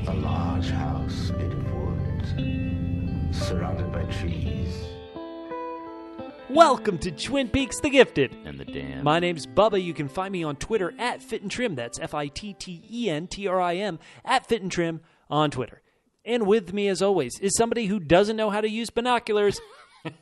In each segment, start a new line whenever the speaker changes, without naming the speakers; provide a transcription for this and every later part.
A large house made of wood, surrounded by trees.
Welcome to Twin Peaks The Gifted.
And the Damned.
My name's Bubba. You can find me on Twitter at FitandTrim. That's FITTENTRIM, at FitandTrim on Twitter. And with me, as always, is somebody who doesn't know how to use binoculars.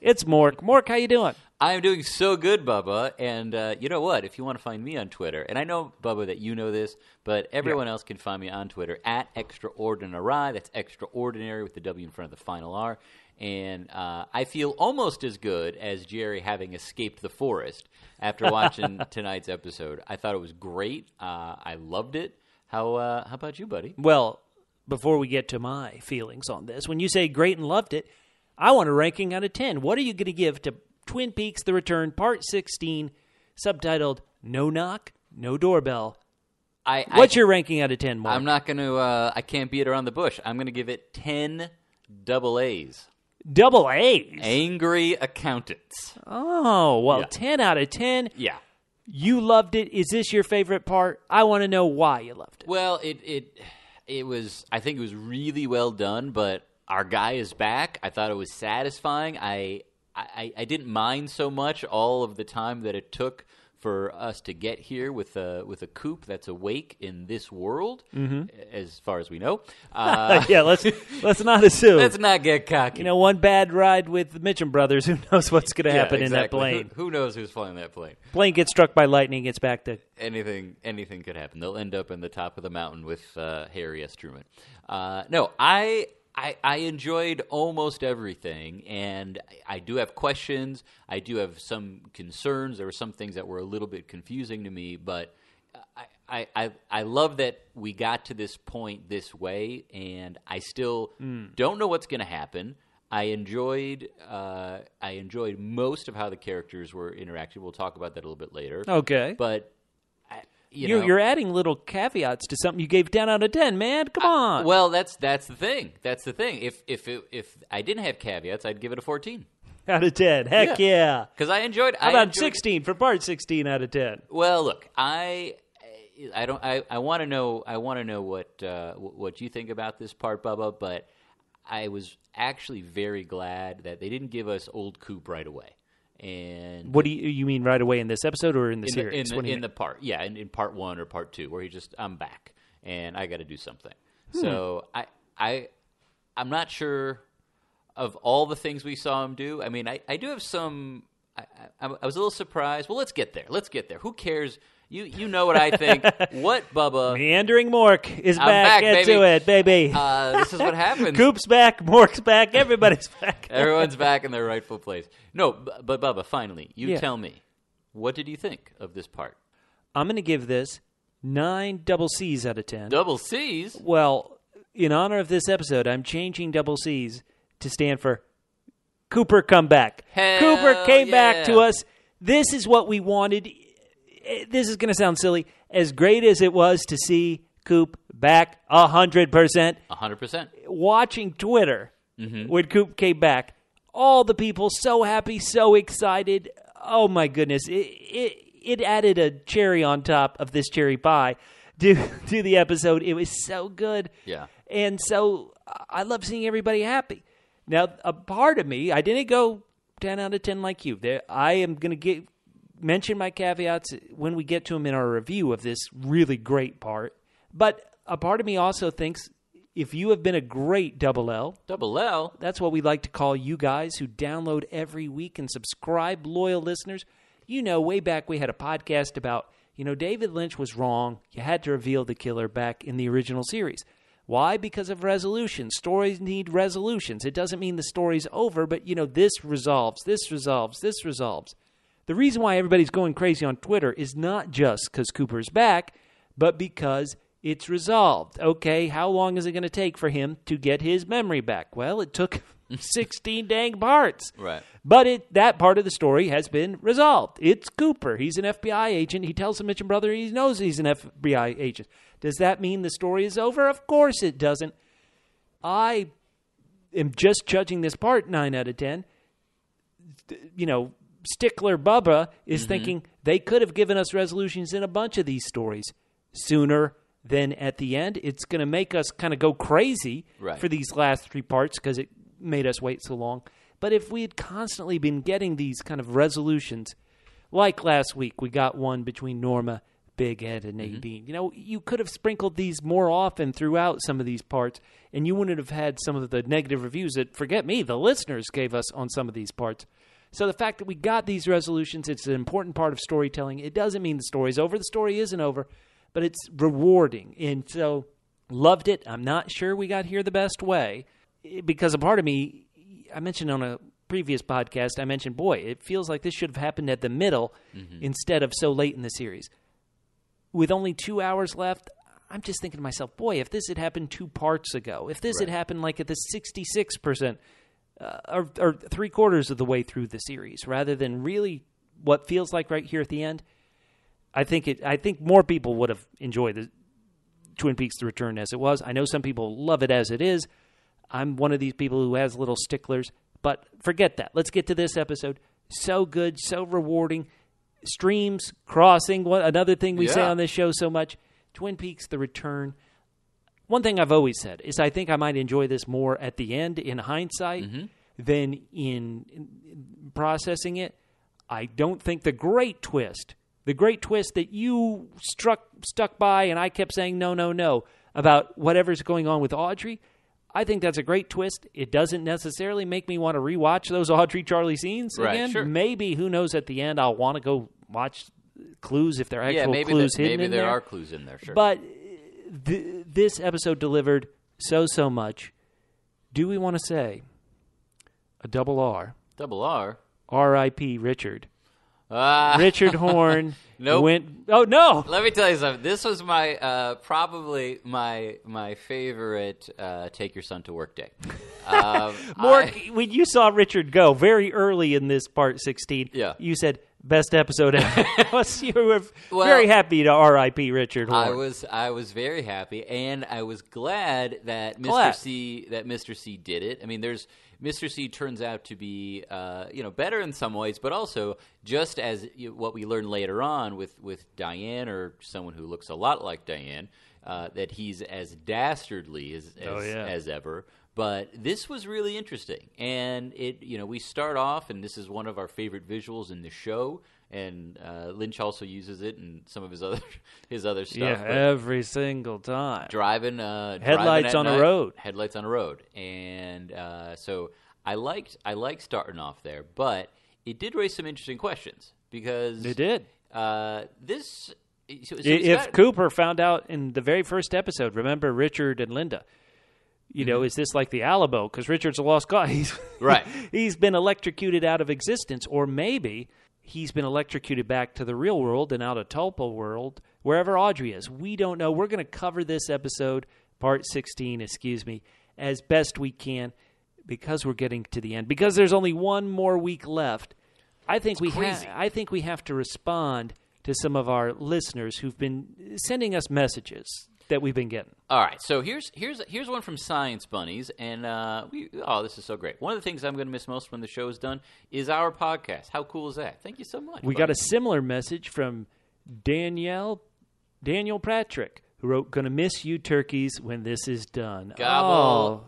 It's Mork. Mork, how you doing?
I am doing so good, Bubba. And you know what? If you want to find me on Twitter, and I know, Bubba, that you know this, but everyone else can find me on Twitter at Extraordinary. That's extraordinary with the W in front of the final R. And I feel almost as good as Jerry having escaped the forest after watching tonight's episode. I thought it was great. I loved it. How about you, buddy?
Well, before we get to my feelings on this, when you say great and loved it, I want a ranking out of 10. What are you going to give to Twin Peaks The Return, Part 16, subtitled No Knock, No Doorbell? What's your ranking out of 10, Mark?
I'm not going to, I can't beat around the bush. I'm going to give it 10 double A's.
Double A's?
Angry accountants.
Oh, well,
Yeah.
10 out of 10.
Yeah.
You loved it. Is this your favorite part? I want to know why you loved it.
Well, it was, I think it was really well done, but our guy is back. I thought it was satisfying. I didn't mind so much all of the time that it took for us to get here with a coupe that's awake in this world, as far as we know.
Yeah, let's not assume.
Let's not get cocky.
You know, one bad ride with the Mitchum brothers, who knows what's going to happen in that plane.
Who knows who's flying that plane?
Plane gets struck by lightning, gets back to...
Anything could happen. They'll end up in the top of the mountain with Harry S. Truman. No, I enjoyed almost everything, and I do have questions. I do have some concerns. There were some things that were a little bit confusing to me, but I love that we got to this point this way, and I still don't know what's going to happen. I enjoyed most of how the characters were interacting. We'll talk about that a little bit later.
Okay.
But
You're adding little caveats to something you gave 10 out of 10, man. Come on.
Well, that's the thing. That's the thing. If I didn't have caveats, I'd give it a 14
out of 10. Heck yeah.
Because I enjoyed.
How about 16 for part 16 out of 10?
Well, look, I want to know. I want to know what you think about this part, Bubba. But I was actually very glad that they didn't give us old Coop right away. And
what do you mean right away in this episode or in the series?
In the part, yeah, in part 1 or part 2, where I'm back and I got to do something. So I'm not sure of all the things we saw him do. I mean, I do have some. I was a little surprised. Well, let's get there. Who cares? You know what I think. What, Bubba?
Meandering Mork is
I'm
back. Get
baby.
to it, baby.
This is what happens.
Coop's back. Mork's back. Everybody's back.
Everyone's back in their rightful place. No, but Bubba, finally, you
Yeah.
tell me. What did you think of this part?
I'm going to give this 9 double C's out of 10.
Double C's?
Well, in honor of this episode, I'm changing double C's to stand for Cooper come back.
Hell
Cooper came back
yeah.
to us. This is what we wanted. This is going to sound silly. As great as it was to see Coop back 100%.
100%.
Watching Twitter when Coop came back, all the people so happy, so excited. Oh, my goodness. It added a cherry on top of this cherry pie to the episode. It was so good.
Yeah.
And so I love seeing everybody happy. Now, a part of me, I didn't go 10 out of 10 like you. I am going to mention my caveats when we get to them in our review of this really great part. But a part of me also thinks if you have been a great Double L, that's what we like to call you guys who download every week and subscribe, loyal listeners. You know, way back we had a podcast about, David Lynch was wrong. You had to reveal the killer back in the original series. Why? Because of resolutions. Stories need resolutions. It doesn't mean the story's over, but, this resolves, this resolves, this resolves. The reason why everybody's going crazy on Twitter is not just because Cooper's back, but because it's resolved. Okay, how long is it going to take for him to get his memory back? Well, it took 16 dang parts.
Right.
But that part of the story has been resolved. It's Cooper. He's an FBI agent. He tells the Mitchum brother he knows he's an FBI agent. Does that mean the story is over? Of course it doesn't. I am just judging this part 9 out of 10. Stickler Bubba is thinking they could have given us resolutions in a bunch of these stories sooner than at the end. It's going to make us kind of go crazy for these last 3 parts because it made us wait so long. But if we had constantly been getting these kind of resolutions, like last week, we got one between Norma, Big Ed, and Nadine. You could have sprinkled these more often throughout some of these parts, and you wouldn't have had some of the negative reviews that, forget me, the listeners gave us on some of these parts. So the fact that we got these resolutions, it's an important part of storytelling. It doesn't mean the story's over. The story isn't over, but it's rewarding. And so loved it. I'm not sure we got here the best way because a part of me, I mentioned on a previous podcast, I mentioned, boy, it feels like this should have happened at the middle instead of so late in the series. With only 2 hours left, I'm just thinking to myself, boy, if this had happened 2 parts ago, if this had happened like at the 66%, or 3/4 of the way through the series, rather than really what feels like right here at the end, I think more people would have enjoyed the Twin Peaks: The Return as it was. I know some people love it as it is. I'm one of these people who has little sticklers, but forget that. Let's get to this episode. So good, so rewarding. Streams crossing. Another thing we say on this show so much. Twin Peaks: The Return. One thing I've always said is I think I might enjoy this more at the end in hindsight than in processing it. I don't think the great twist that you stuck by and I kept saying no about whatever's going on with Audrey, I think that's a great twist. It doesn't necessarily make me want to rewatch those Audrey Charlie scenes again. Sure. Maybe, who knows, at the end I'll want to go watch clues if there are actual clues hidden in there.
Maybe there are clues in there, sure.
But this episode delivered so much. Do we want to say a double R?
Double R?
R.I.P. Richard. Richard Horne
Nope.
Oh, no!
Let me tell you something. This was my probably my favorite take your son to work day.
Mork, when you saw Richard go very early in this part 16, you said, best episode ever. You were very happy to R.I.P. Richard Horne.
I was very happy, and I was glad that Mr. C did it. I mean, Mr. C turns out to be better in some ways, but also just as what we learn later on with Diane, or someone who looks a lot like Diane, that he's as dastardly as ever. But this was really interesting, and we start off, and this is one of our favorite visuals in the show, and Lynch also uses it in some of his other stuff.
Yeah, every single time.
Driving
headlights on a road.
Headlights on a road, and so I liked starting off there, but it did raise some interesting questions because
it did.
If
Cooper found out in the very first episode, remember Richard and Linda. Is this like the Alamo? Because Richard's a lost guy. He's been electrocuted out of existence. Or maybe he's been electrocuted back to the real world and out of Tulpa world, wherever Audrey is. We don't know. We're going to cover this episode, part 16, as best we can because we're getting to the end. Because there's only one more week left. I think we have to respond to some of our listeners who've been sending us messages that we've been getting.
All right, so here's one from Science Bunnies, and this is so great. One of the things I'm going to miss most when the show is done is our podcast. How cool is that? Thank you so much.
We got a similar message from Daniel Patrick, who wrote, "Gonna miss you turkeys when this is done."
Gobble,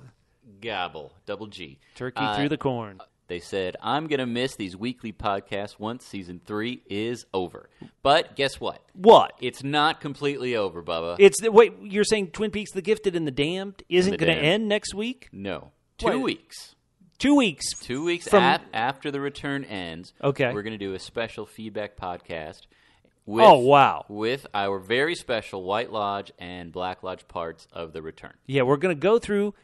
gobble, double G.
Turkey through the corn.
They said, I'm going to miss these weekly podcasts once Season 3 is over. But guess what?
What?
It's not completely over, Bubba.
Wait, you're saying Twin Peaks: The Gifted and the Damned isn't going to end next week?
No. 2 weeks.
2 weeks.
2 weeks after the return ends.
Okay.
We're going to do a special feedback podcast with our very special White Lodge and Black Lodge parts of the return.
Yeah, we're going to go through.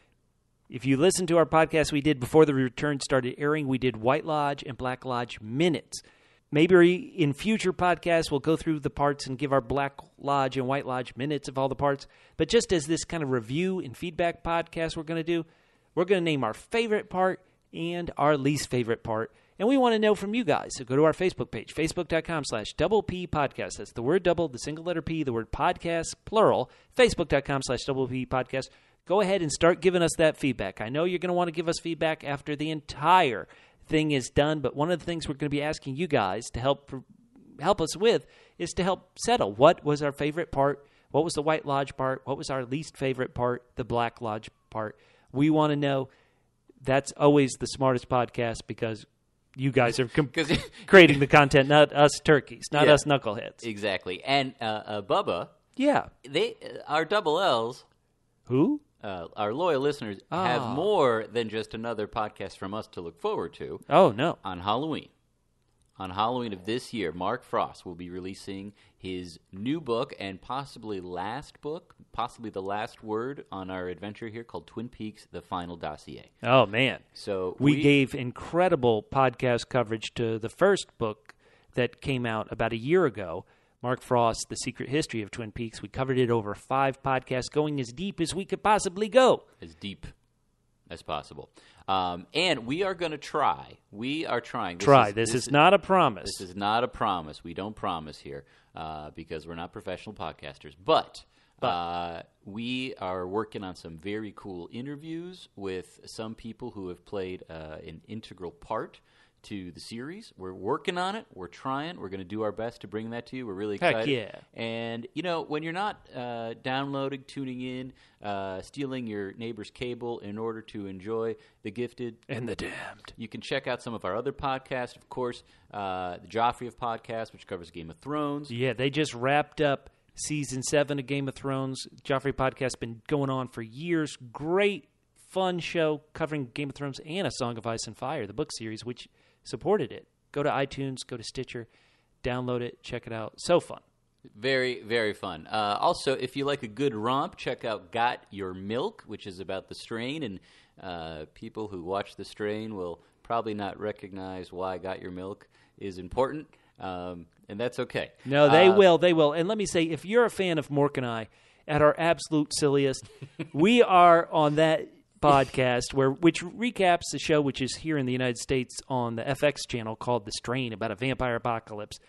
If you listen to our podcast we did before the return started airing, we did White Lodge and Black Lodge minutes. Maybe in future podcasts we'll go through the parts and give our Black Lodge and White Lodge minutes of all the parts. But just as this kind of review and feedback podcast we're going to name our favorite part and our least favorite part. And we want to know from you guys. So go to our Facebook page, facebook.com/double-P podcast. That's the word double, the single letter P, the word podcast, plural, facebook.com/double-P podcast. Go ahead and start giving us that feedback. I know you're going to want to give us feedback after the entire thing is done, but one of the things we're going to be asking you guys to help us with is to help settle what was our favorite part, what was the White Lodge part, what was our least favorite part, the Black Lodge part. We want to know. That's always the smartest podcast because you guys are creating the content, not us turkeys, not us knuckleheads.
Exactly. And Bubba,
yeah,
our double L's,
who?
Our loyal listeners have more than just another podcast from us to look forward to.
Oh, no.
On Halloween. On Halloween of this year, Mark Frost will be releasing his new book and possibly last book, possibly the last word on our adventure here called Twin Peaks: The Final Dossier.
Oh, man.
So
we gave incredible podcast coverage to the first book that came out about a year ago, Mark Frost, The Secret History of Twin Peaks. We covered it over 5 podcasts, going as deep as we could possibly go.
As deep as possible. And we are going to try. We are trying.
This is not a promise.
This is not a promise. We don't promise here because we're not professional podcasters. But we are working on some very cool interviews with some people who have played an integral part to the series. We're working on it. We're trying. We're going to do our best to bring that to you. We're really excited.
Heck yeah.
And, when you're not downloading, tuning in, stealing your neighbor's cable in order to enjoy The Gifted
and the Damned,
you can check out some of our other podcasts. Of course, the Joffrey of Podcasts, which covers Game of Thrones.
Yeah, they just wrapped up Season 7 of Game of Thrones. Joffrey Podcast's been going on for years. Great, fun show covering Game of Thrones and A Song of Ice and Fire, the book series, which supported it. Go to iTunes, go to Stitcher, download it, check it out. So fun.
Very, very fun. Also, if you like a good romp, check out Got Your Milk, which is about the strain, and people who watch the strain will probably not recognize why Got Your Milk is important, and that's okay.
No, they will. And let me say, if you're a fan of Mork and I, at our absolute silliest, we are on that podcast which recaps the show, which is here in the United States on the FX channel called The Strain, about a vampire apocalypse.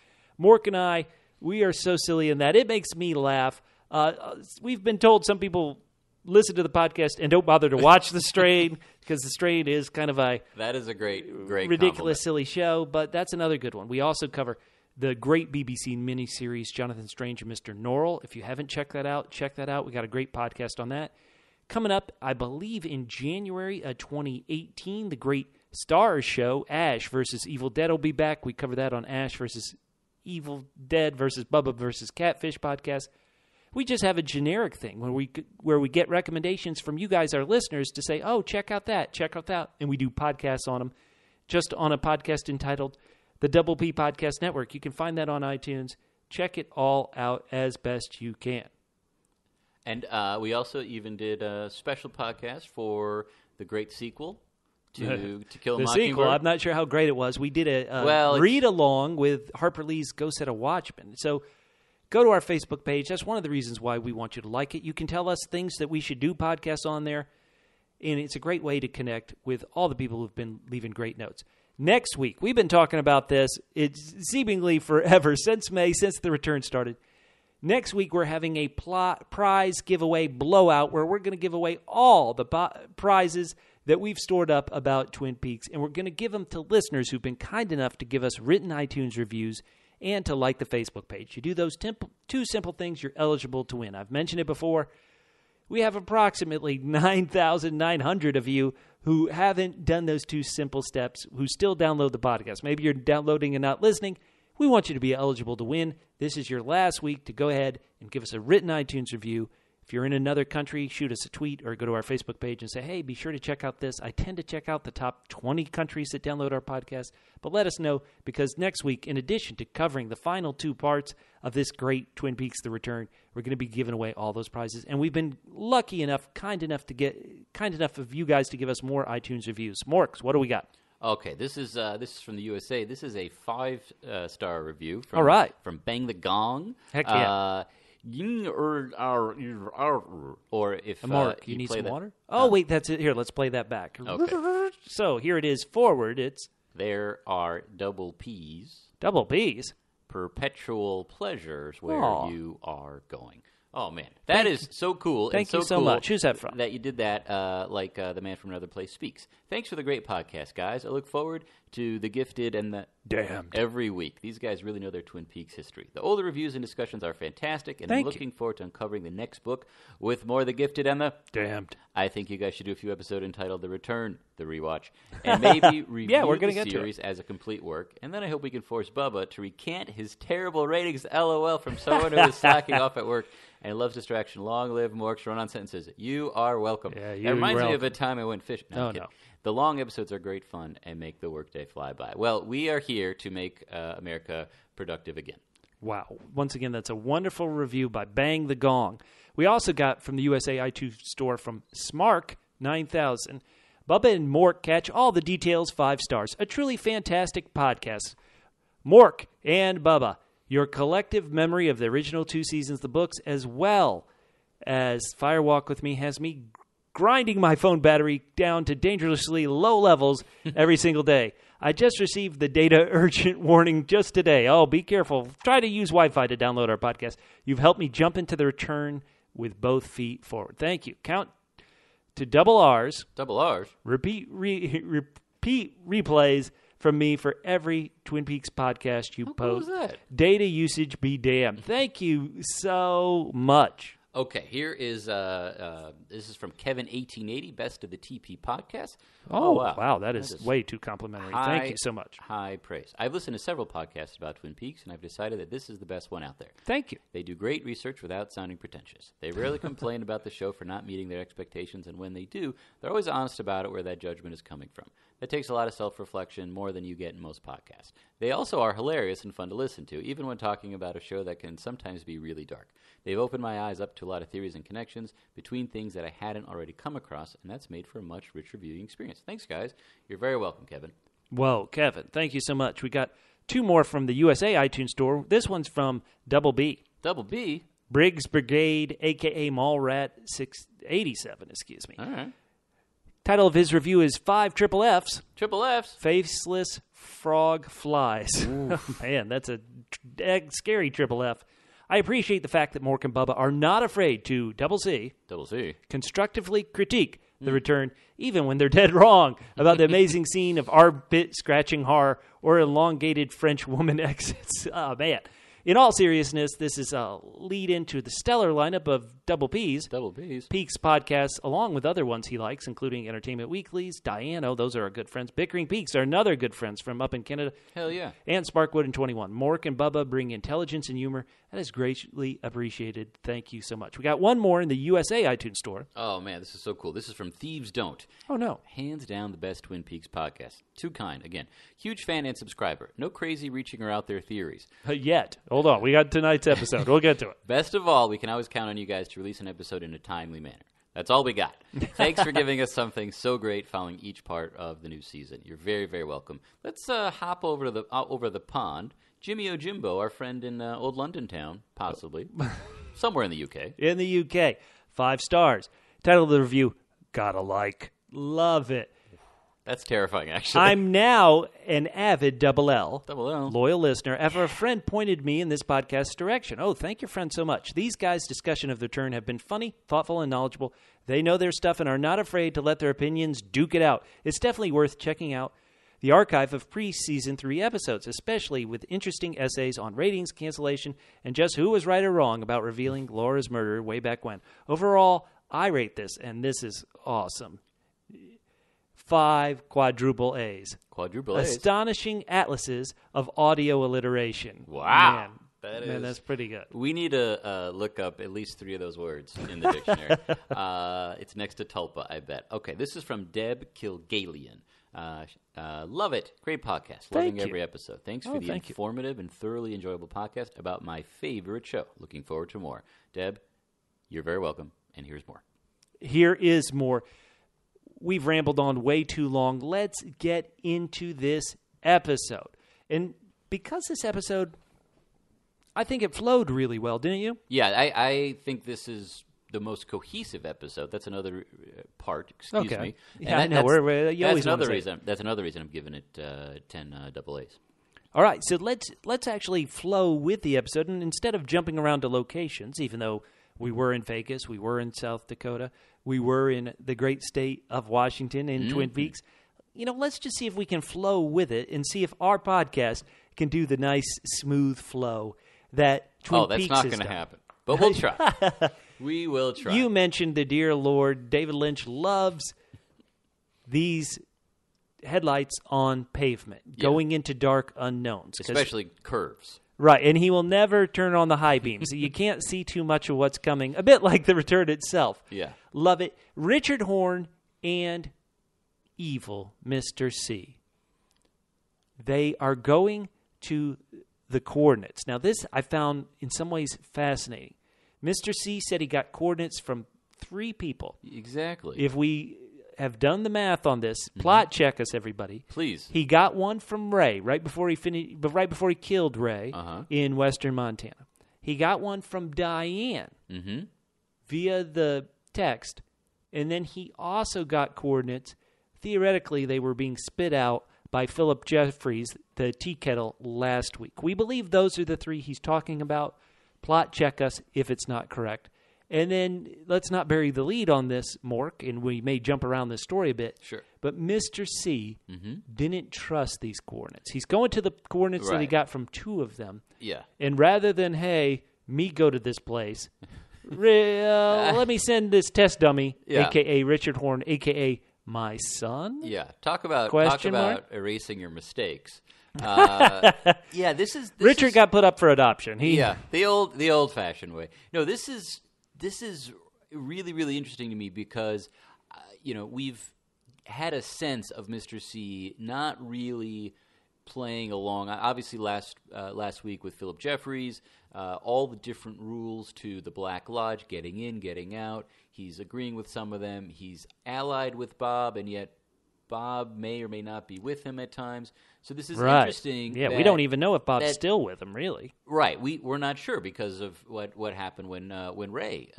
Mork and I, we are so silly in that. It makes me laugh. We've been told some people listen to the podcast and don't bother to watch The Strain because The Strain is kind of
that is a great
ridiculous,
compliment.
Silly show, but that's another good one. We also cover the great BBC miniseries Jonathan Strange and Mr. Norrell. If you haven't checked that out, check that out. We got a great podcast on that. Coming up, I believe in January of 2018, the great Stars show, Ash versus Evil Dead, will be back. We cover that on Ash versus Evil Dead versus Bubba versus Catfish podcast. We just have a generic thing where we get recommendations from you guys, our listeners, to say, oh, check out that, and we do podcasts on them, just on a podcast entitled The Double P Podcast Network. You can find that on iTunes. Check it all out as best you can.
And we also even did a special podcast for the great sequel to Kill a
the
Mockingbird.
Sequel, I'm not sure how great it was. We did a read-along with Harper Lee's Go Set a Watchman. So go to our Facebook page. That's one of the reasons why we want you to like it. You can tell us things that we should do podcasts on there, and it's a great way to connect with all the people who've been leaving great notes. Next week, we've been talking about this. It's seemingly forever, since May, since the return started. Next week, we're having a prize giveaway blowout where we're going to give away all the prizes that we've stored up about Twin Peaks, and we're going to give them to listeners who've been kind enough to give us written iTunes reviews and to like the Facebook page. You do those 2 simple things, you're eligible to win. I've mentioned it before. We have approximately 9,900 of you who haven't done those 2 simple steps, who still download the podcast. Maybe you're downloading and not listening. We want you to be eligible to win. This is your last week to go ahead and give us a written iTunes review. If you're in another country, shoot us a tweet or go to our Facebook page and say, hey, be sure to check out this. I tend to check out the top 20 countries that download our podcast. But let us know, because next week, in addition to covering the final 2 parts of this great Twin Peaks: The Return, we're going to be giving away all those prizes. And we've been lucky enough, kind enough of you guys to give us more iTunes reviews. Morks, what do we got?
Okay, this is from the USA. This is a 5-star review from,
all right,
from Bang the Gong.
Heck yeah.
or if
Mark, you need some water? Oh, wait, that's it. Here, let's play that back.
Okay.
So here it is forward. It's
there are double P's.
double P's.
Perpetual pleasures where
Aw.
you are going. Oh, man. That is so cool.
Thank
and
you so
cool
much. Who's that from?
That you did that like the man from another place speaks. Thanks for the great podcast, guys. I look forward to The Gifted and The
Damned
every week. These guys really know their Twin Peaks history. The older reviews and discussions are fantastic, and I'm looking forward to uncovering the next book with more The Gifted and The
Damned.
I think you guys should do a few episodes entitled The Return, The Rewatch, and maybe review
we're gonna
the
get to
series as a complete work. And then I hope we can force Bubba to recant his terrible ratings, LOL, from someone who is slacking off at work and loves distraction. Long live Mork's run-on sentences. You are welcome.
Yeah,
that reminds me
welcome.
of a time I went fishing. No, I'm kidding. The long episodes are great fun and make the workday fly by. Well, we are here to make America productive again.
Wow. Once again, that's a wonderful review by Bang the Gong. We also got from the USA iTunes store from Smark 9000. Bubba and Mork catch all the details, 5 stars. A truly fantastic podcast. Mork and Bubba, your collective memory of the original 2 seasons, the books, as well as Fire Walk With Me has me grinding my phone battery down to dangerously low levels every single day. I just received the data urgent warning just today. Oh, be careful. Try to use Wi-Fi to download our podcast. You've helped me jump into the return with both feet forward. Thank you. Count to double R's.
Double R's?
Repeat replays from me for every Twin Peaks podcast you
How
post.
cool is that?
Data usage be damned. Thank you so much.
Okay, here is this is from Kevin1880, Best of the TP podcast.
Oh, wow, that is way too complimentary. Thank you so much.
High praise. I've listened to several podcasts about Twin Peaks, and I've decided that this is the best one out there.
Thank you.
They do great research without sounding pretentious. They rarely complain about the show for not meeting their expectations, and when they do, they're always honest about it where that judgment is coming from. That takes a lot of self-reflection, more than you get in most podcasts. They also are hilarious and fun to listen to, even when talking about a show that can sometimes be really dark. They've opened my eyes up to a lot of theories and connections between things that I hadn't already come across, and that's made for a much richer viewing experience. Thanks, guys. You're very welcome, Kevin.
Whoa, Kevin, thank you so much. We got 2 more from the USA iTunes store. This one's from Double B.
Double B?
Briggs Brigade, a.k.a. Mallrat 687, excuse me.
All right.
Title of his review is 5 Triple Fs.
Triple Fs.
Faceless Frog Flies. Man, that's a scary Triple F. I appreciate the fact that Mork and Bubba are not afraid to double C constructively critique the return, even when they're dead wrong about the amazing scene of armpit-scratching horror or elongated French woman exits. Oh, man. In all seriousness, this is a lead into the stellar lineup of Double P's.
Double P's.
Peaks podcasts, along with other ones he likes, including Entertainment Weeklies, Diane, oh, those are our good friends. Bickering Peaks are another good friends from up in Canada.
Hell yeah.
And Sparkwood and 21. Mork and Bubba bring intelligence and humor. That is greatly appreciated. Thank you so much. We got one more in the USA iTunes store.
Oh, man, this is so cool. This is from Thieves Don't.
Oh, no.
Hands down the best Twin Peaks podcast. Too kind. Again, huge fan and subscriber. No crazy reaching or out there theories.
Yet. Hold on. We got tonight's episode. We'll get to it.
Best of all, we can always count on you guys to release an episode in a timely manner. That's all we got. Thanks for giving us something so great following each part of the new season. You're very, very welcome. Let's hop over to the pond. Jimmy O'Jimbo, our friend in Old London town, possibly. Somewhere in the UK.
In the UK. 5 stars. Title of the review, Gotta Like. Love it.
That's terrifying, actually.
I'm now an avid Double L loyal listener after a friend pointed me in this podcast's direction. Oh, thank your friend so much. These guys' discussion of the return have been funny, thoughtful, and knowledgeable. They know their stuff and are not afraid to let their opinions duke it out. It's definitely worth checking out the archive of pre-season 3 episodes, especially with interesting essays on ratings, cancellation, and just who was right or wrong about revealing Laura's murder way back when. Overall, I rate this, and this is awesome. 5 quadruple A's.
Quadruple A's.
Astonishing atlases of audio alliteration.
Wow.
Man, that's pretty good.
We need to look up at least 3 of those words in the dictionary. It's next to tulpa, I bet. Okay, this is from Deb Kilgalian. Love it. Great podcast. Loving every episode. Thanks for the informative and thoroughly enjoyable podcast about my favorite show. Looking forward to more. Deb, you're very welcome, and here's more.
Here is more. We've rambled on way too long. Let's get into this episode. And because this episode, I think it flowed really well, didn't you?
Yeah, I think this is the most cohesive episode. That's another part. Excuse me.
Yeah, I know. You always
another
say
reason. That's another reason I'm giving it 10 double A's.
All right, so let's actually flow with the episode, and instead of jumping around to locations, even though we were in Vegas, we were in South Dakota, we were in the great state of Washington in Twin Peaks, let's just see if we can flow with it and see if our podcast can do the nice, smooth flow that Twin Peaks has done.
Oh, that's not going to happen. But we'll try. We will try.
You mentioned the dear Lord, David Lynch loves these headlights on pavement, going into dark unknowns.
Especially curves.
Right, and he will never turn on the high beams. You can't see too much of what's coming, a bit like the return itself.
Yeah.
Love it. Richard Horne and evil Mr. C. They are going to the coordinates. Now, this I found in some ways fascinating. Mr. C said he got coordinates from 3 people.
Exactly.
If we have done the math on this, plot check us, everybody.
Please.
He got one from Ray right before he killed Ray in western Montana. He got one from Diane via the text, and then he also got coordinates. Theoretically, they were being spit out by Philip Jeffries, the tea kettle, last week. We believe those are the 3 he's talking about. Plot check us if it's not correct. And then let's not bury the lead on this, Mork, and we may jump around this story a bit.
Sure.
But Mr. C didn't trust these coordinates. He's going to the coordinates that he got from 2 of them.
Yeah.
And rather than, hey, me go to this place, let me send this test dummy, a.k.a. Richard Horne, a.k.a. my son?
Yeah. Talk about erasing your mistakes. This is
Richard got put up for adoption.
The old-fashioned way. No, this is really, really interesting to me because, we've had a sense of Mr. C not really playing along. Obviously, last week with Philip Jeffries, all the different rules to the Black Lodge, getting in, getting out. He's agreeing with some of them. He's allied with Bob, and yet Bob may or may not be with him at times. So this is interesting.
Yeah, we don't even know if Bob's still with him, really.
Right, we're not sure because of what happened when Ray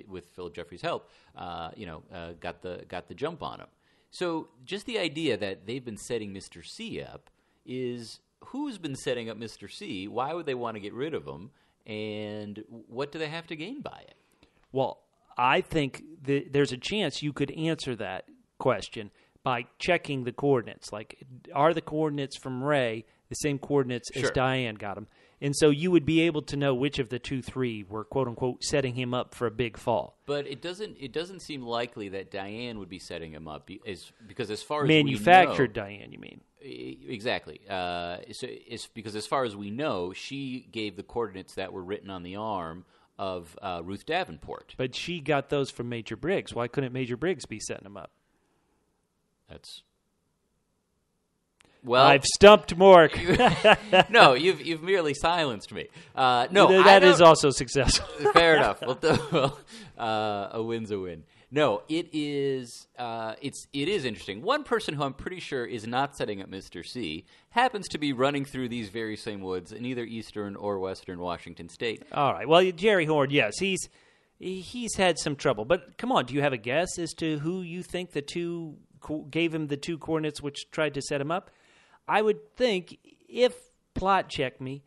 with Philip Jeffries' help, got the jump on him. So just the idea that they've been setting Mr. C up is who's been setting up Mr. C? Why would they want to get rid of him? And what do they have to gain by it?
Well, I think there's a chance you could answer that question by checking the coordinates. Like, are the coordinates from Ray the same coordinates as Diane got him? And so you would be able to know which of the 2-3 were, quote unquote, setting him up for a big fall.
But it doesn't seem likely that Diane would be setting him up because as far as
manufactured
we know,
Diane, you mean?
Exactly. So it's because as far as we know, she gave the coordinates that were written on the arm of Ruth Davenport.
But she got those from Major Briggs. Why couldn't Major Briggs be setting him up?
Well,
I've stumped Mork.
No, you've merely silenced me.
No, that is also successful.
Fair enough. A win's a win. No, it is interesting. One person who I'm pretty sure is not setting up Mr. C happens to be running through these very same woods in either eastern or western Washington State.
All right. Well, Jerry Horne, yes, he's had some trouble. But come on, do you have a guess as to who you think gave him the 2 coordinates which tried to set him up? I would think, if plot check me,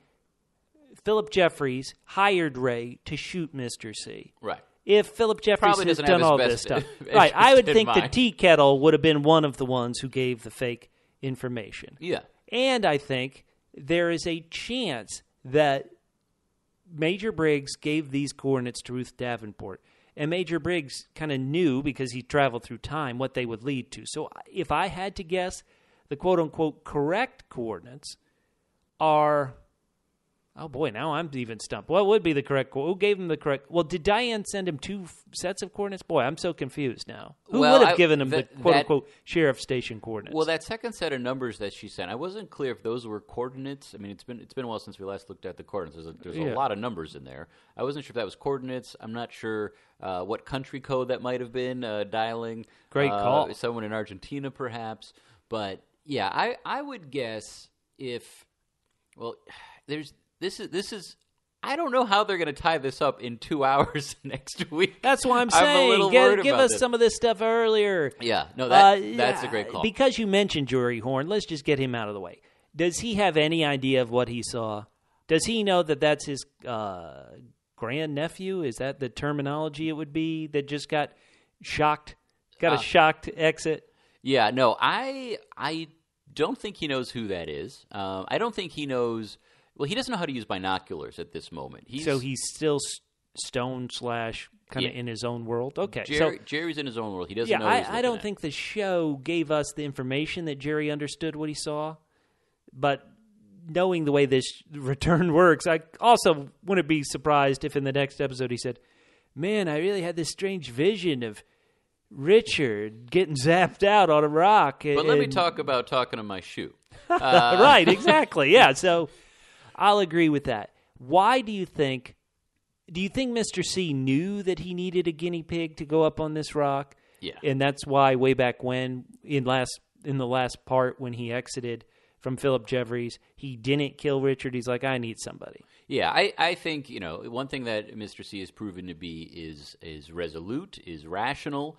Philip Jeffries hired Ray to shoot Mr. C.
Right.
If Philip Jeffries has done all this stuff. Right. I would think the tea kettle would have been one of the ones who gave the fake information.
Yeah.
And I think there is a chance that Major Briggs gave these coordinates to Ruth Davenport. And Major Briggs kind of knew, because he traveled through time, what they would lead to. So if I had to guess, the quote-unquote correct coordinates are... Oh, boy, now I'm even stumped. What would be the correct... Who gave him the correct... Well, did Diane send him 2 sets of coordinates? Boy, I'm so confused now. Who would have given him the quote-unquote sheriff station coordinates?
Well, that second set of numbers that she sent, I wasn't clear if those were coordinates. I mean, it's been a while since we last looked at the coordinates. There's a lot of numbers in there. I wasn't sure if that was coordinates. I'm not sure what country code that might have been dialing.
Great call.
Someone in Argentina, perhaps. But, yeah, I would guess if... Well, this is. I don't know how they're going to tie this up in 2 hours next week.
That's why I'm
a
saying.
little worried
Give
about
us
this.
some of this stuff earlier.
Yeah, no, that's a great call.
Because you mentioned Jory Horne, let's just get him out of the way. Does he have any idea of what he saw? Does he know that that's his grandnephew? Is that the terminology it would be that just got shocked? Got a shocked exit?
Yeah, no, I don't think he knows who that is. I don't think he knows. Well, he doesn't know how to use binoculars at this moment.
So he's still stone / kind of in his own world? Okay.
Jerry's in his own world. He doesn't know what he's
I don't
at.
think the show gave us the information that Jerry understood what he saw. But knowing the way this return works, I also wouldn't be surprised if in the next episode he said, man, I really had this strange vision of Richard getting zapped out on a rock.
But let me talk about talking to my shoe.
Right, exactly. Yeah, so I'll agree with that. Why do you think Mr. C knew that he needed a guinea pig to go up on this rock?
Yeah.
And that's why way back when, in the last part when he exited from Philip Jeffries, he didn't kill Richard. He's like, I need somebody.
Yeah, I think, one thing that Mr. C has proven to be is resolute, is rational.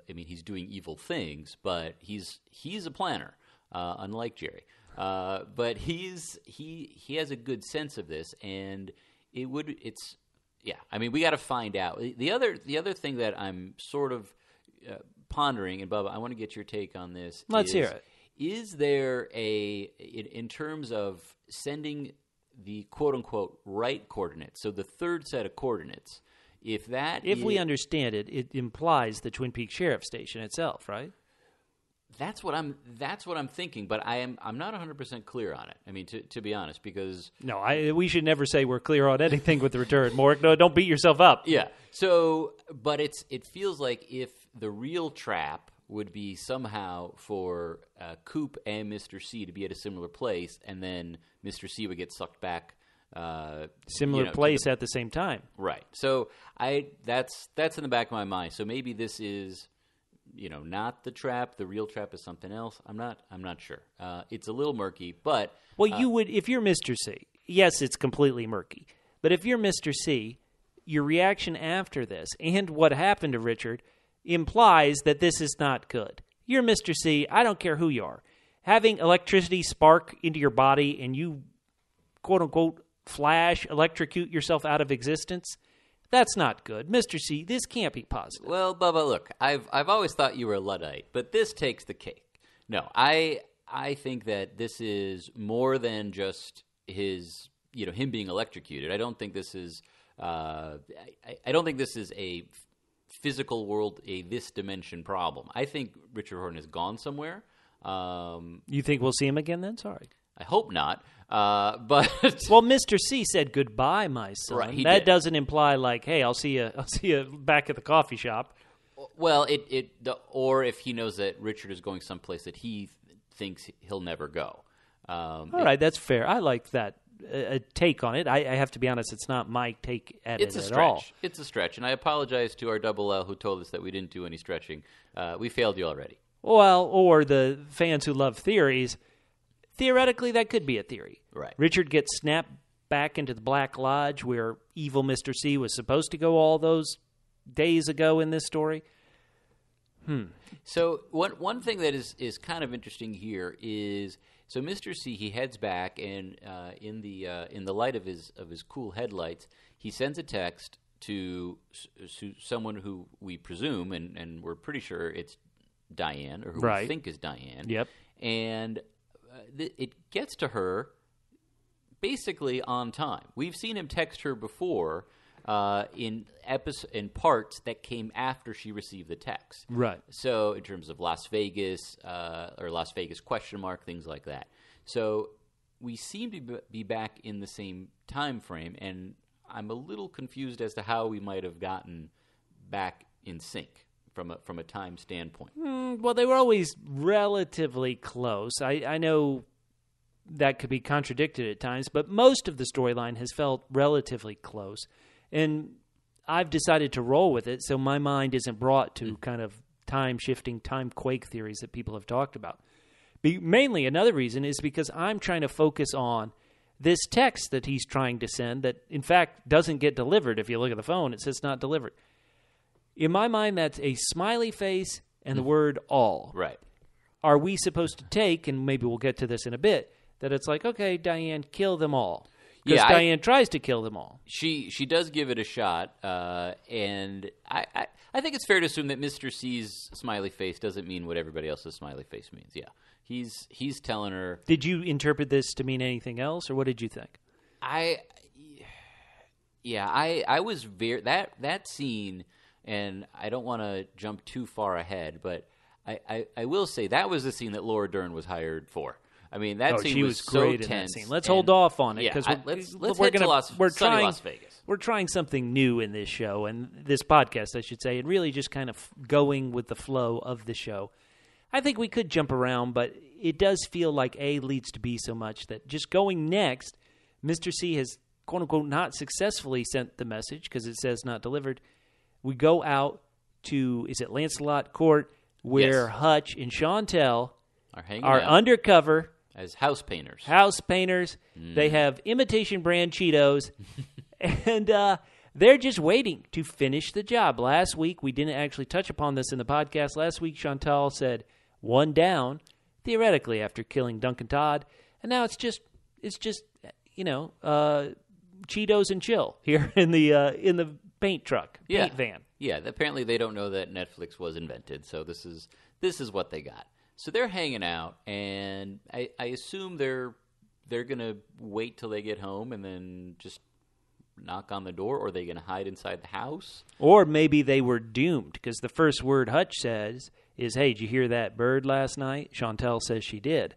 He's doing evil things, but he's a planner, unlike Jerry. But he has a good sense of this, and we got to find out. The other thing that I'm sort of pondering, and Bubba, I want to get your take on this.
Let's hear it.
Is there in terms of sending the quote-unquote right coordinates, so the third set of coordinates, if we understand it, it implies the Twin Peaks Sheriff Station itself, right? That's what I'm thinking, but I'm not 100% clear on it. I mean, to be honest, because
we should never say we're clear on anything with the return, Mork. No, don't beat yourself up.
Yeah. So, but it feels like if the real trap would be somehow for Coop and Mr. C to be at a similar place, and then Mr. C would get sucked back.
Similar place at the same time.
Right. So that's in the back of my mind. So maybe this is, not the trap. The real trap is something else. I'm not sure. It's a little murky, but
you would, if you're Mr. C. Yes, it's completely murky. But if you're Mr. C, your reaction after this and what happened to Richard implies that this is not good. You're Mr. C. I don't care who you are. Having electricity spark into your body and you, quote unquote, electrocute yourself out of existence, that's not good. Mr. C, this can't be positive.
Well, Bubba, look, I've always thought you were a Luddite, but this takes the cake. No, I think that this is more than just his, him being electrocuted. I don't think this is a physical world, this dimension problem. I think Richard Horne has gone somewhere.
You think we'll see him again then? Sorry.
I hope not. But
well, Mr. C said goodbye, my son.
Right,
that doesn't imply like, hey, I'll see you back at the coffee shop.
Well, or if he knows that Richard is going someplace that he thinks he'll never go.
All right, that's fair. I like that take on it. I have to be honest; it's not my take at it at all.
It's a stretch, and I apologize to our double L who told us that we didn't do any stretching. We failed you already.
Well, or the fans who love theories. Theoretically, that could be a theory.
Right.
Richard gets snapped back into the Black Lodge where evil Mr. C was supposed to go all those days ago in this story.
So one thing that is kind of interesting here is, so Mr. C, he heads back, and in the light of his cool headlights, he sends a text to someone who we presume, and we're pretty sure it's Diane, or who we think is Diane.
Yep.
And it gets to her basically on time. We've seen him text her before in parts that came after she received the text.
Right.
So in terms of Las Vegas or Las Vegas ? Things like that. So we seem to be back in the same time frame, and I'm a little confused as to how we might have gotten back in sync from a time standpoint.
Well, they were always relatively close. I know that could be contradicted at times, but most of the storyline has felt relatively close. And I've decided to roll with it, so my mind isn't brought to kind of time-shifting, time-quake theories that people have talked about. Mainly another reason is because I'm trying to focus on this text that he's trying to send that, in fact, doesn't get delivered. If you look at the phone, it says not delivered. In my mind, that's a smiley face and the word all.
Right.
Are we supposed to take, and maybe we'll get to this in a bit, that it's like, okay, Diane, kill them all? Because Diane tries to kill them all.
She does give it a shot, and I think it's fair to assume that Mr. C's smiley face doesn't mean what everybody else's smiley face means. Yeah, he's telling her.
Did you interpret this to mean anything else, or what did you think?
I was very that scene, and I don't want to jump too far ahead, but I will say that was the scene that Laura Dern was hired for. I mean, that scene was so
great
tense.
In that scene. Let's hold off on it because
let's head to Las Vegas.
We're trying something new in this show and this podcast, I should say, and really just kind of going with the flow of the show. I think we could jump around, but it does feel like A leads to B so much that just going next, Mr. C has quote unquote not successfully sent the message because it says not delivered. We go out to Lancelot Court where Hutch and Chantal are undercover.
As house painters.
They have imitation brand Cheetos, and they're just waiting to finish the job. Last week, we didn't actually touch upon this in the podcast. Last week, Chantal said one down, theoretically, after killing Duncan Todd, and now it's just Cheetos and chill here in the paint van.
Yeah, apparently they don't know that Netflix was invented, so this is what they got. So they're hanging out, and I assume they're going to wait till they get home and then just knock on the door, or are they going to hide inside the house?
Or maybe they were doomed, because the first word Hutch says is, hey, did you hear that bird last night? Chantal says she did.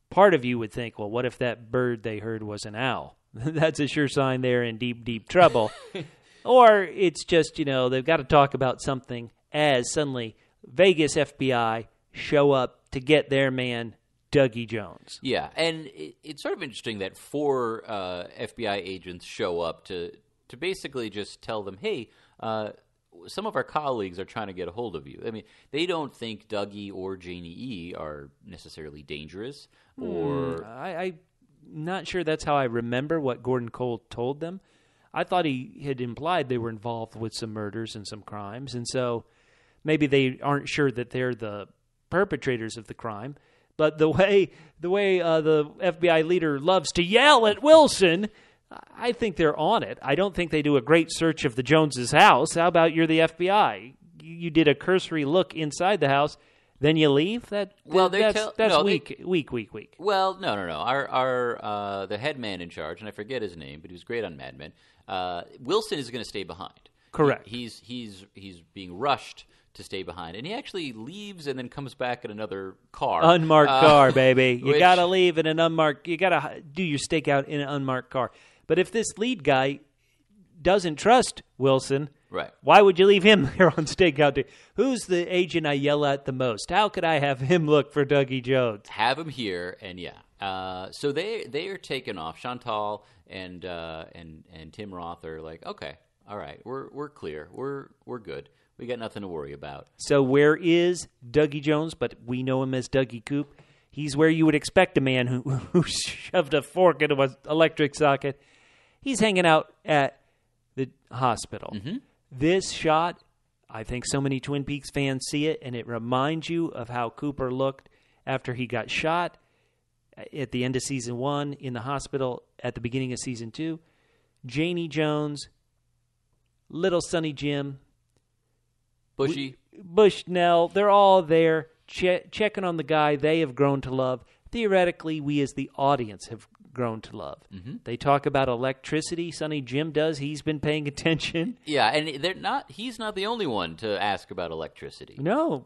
Part of you would think, well, what if that bird they heard was an owl? That's a sure sign they're in deep, deep trouble. Or it's just, they've got to talk about something as suddenly Vegas FBI show up to get their man, Dougie Jones.
Yeah, and it's sort of interesting that 4 FBI agents show up to basically just tell them, hey, some of our colleagues are trying to get a hold of you. I mean, they don't think Dougie or janey-e are necessarily dangerous. Or
I'm not sure that's how I remember what Gordon Cole told them. I thought he had implied they were involved with some murders and some crimes, and so maybe they aren't sure that they're the perpetrators of the crime. But the way the FBI leader loves to yell at Wilson, I think they're on it. I don't think they do a great search of the Joneses' house. How about you're the FBI? You did a cursory look inside the house, then you leave? That's weak.
Well, no. Our the head man in charge, and I forget his name, but he was great on Mad Men. Wilson is going to stay behind.
Correct.
He's being rushed to stay behind, and he actually leaves and then comes back in another car,
unmarked car, baby. You got to leave in an unmarked. You got to do your stakeout in an unmarked car. But if this lead guy doesn't trust Wilson,
right?
Why would you leave him there on stakeout day? Who's the agent I yell at the most? How could I have him look for Dougie Jones?
Have him here, and so they are taken off. Chantal and Tim Roth are like, okay, all right, we're clear, we're good. We got nothing to worry about.
So where is Dougie Jones? But we know him as Dougie Coop. He's where you would expect a man who shoved a fork into an electric socket. He's hanging out at the hospital. Mm-hmm. This shot, I think so many Twin Peaks fans see it, and it reminds you of how Cooper looked after he got shot at the end of Season 1 in the hospital at the beginning of Season 2. Janey Jones, Little Sonny Jim, Bushnell, they're all there checking on the guy they have grown to love. Theoretically, we as the audience have grown to love. Mm-hmm. They talk about electricity. Sonny Jim does. He's been paying attention.
Yeah, and he's not the only one to ask about electricity.
No.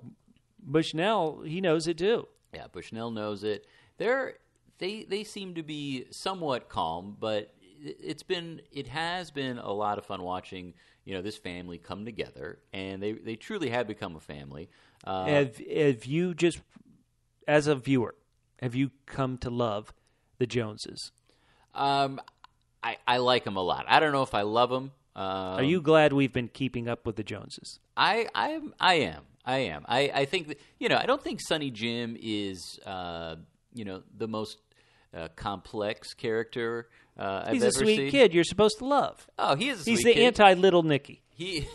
Bushnell, he knows it too.
Yeah, Bushnell knows it. They seem to be somewhat calm, but it has been a lot of fun watching this family come together, and they truly have become a family.
Have you just, as a viewer, have you come to love the Joneses?
I like them a lot. I don't know if I love them.
Are you glad we've been keeping up with the Joneses?
I am. I think that, I don't think Sonny Jim is the most complex character I've
He's
ever
a sweet
seen.
kid you're supposed to love.
Oh, he is a
He's
sweet
the
kid.
anti-Little Nicky.
He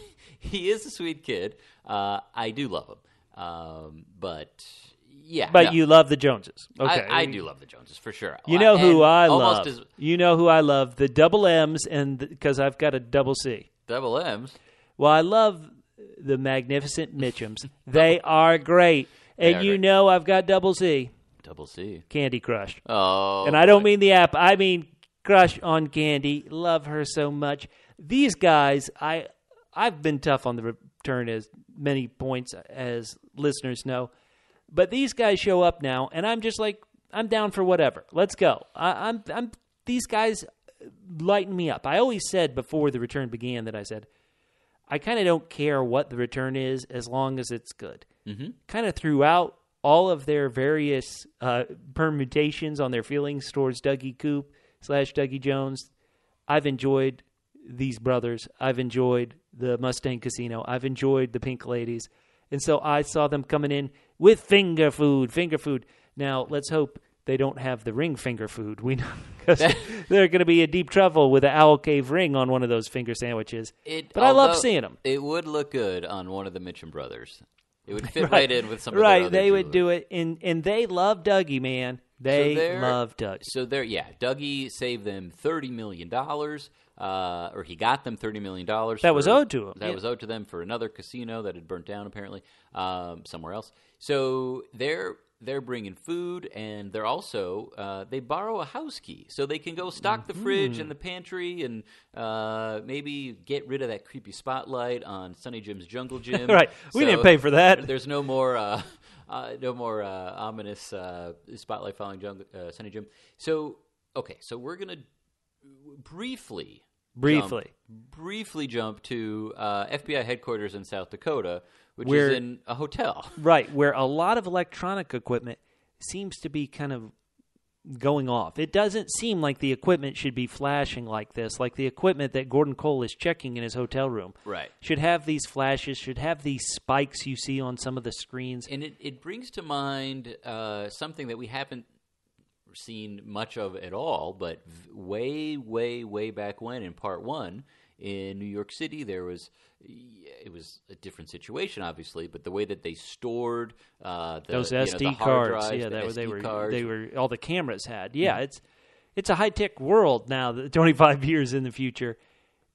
is a sweet kid. I do love him. But yeah.
But
no.
you love the Joneses. Okay.
I do love the Joneses, for sure.
You know who I
almost
love? You know who I love? The double M's, and because I've got a double C.
Double M's?
Well, I love the magnificent Mitchums. They are great. And you
great.
know I've got double C.
Double C.
Candy Crush.
Oh.
And I don't mean the app. I mean Crush on Candy. Love her so much. These guys, I've been tough on the return as many points as listeners know. But these guys show up now, and I'm just like, I'm down for whatever. Let's go. I'm these guys lighten me up. I always said before the return began that I said, I kind of don't care what the return is as long as it's good. Mm-hmm. Kind of throughout all of their various permutations on their feelings towards Dougie Coop / Dougie Jones, I've enjoyed these brothers. I've enjoyed the Mustang Casino. I've enjoyed the Pink Ladies. And so I saw them coming in with finger food. Now, let's hope they don't have the ring finger food. We know because they're going to be in deep trouble with an Owl Cave ring on one of those finger sandwiches. But I love seeing them.
It would look good on one of the Mitchum brothers. It would fit right in with some of their other
they would
jewelry.
do it, and they love Dougie, man. They love Dougie.
So Dougie saved them $30 million, or he got them $30 million.
That was owed to him.
That was owed to them for another casino that had burnt down, apparently, somewhere else. So they're bringing food, and they're also they borrow a house key so they can go stock the fridge and the pantry, and maybe get rid of that creepy spotlight on Sonny Jim's Jungle Gym.
Right, we didn't pay for that.
There's no more ominous spotlight following Sonny Jim. So we're gonna briefly jump to FBI headquarters in South Dakota, which is in a hotel.
Right, where a lot of electronic equipment seems to be kind of going off. It doesn't seem like the equipment should be flashing like this, like the equipment that Gordon Cole is checking in his hotel room.
Right.
Should have these flashes, should have these spikes you see on some of the screens.
And it brings to mind something that we haven't seen much of at all, but way, way, way back when in part one in New York City, it was a different situation, obviously, but the way that they stored
those SD
the
cards,
drives,
they
cards.
were all the cameras had. Yeah, it's a high tech world now. 25 years in the future,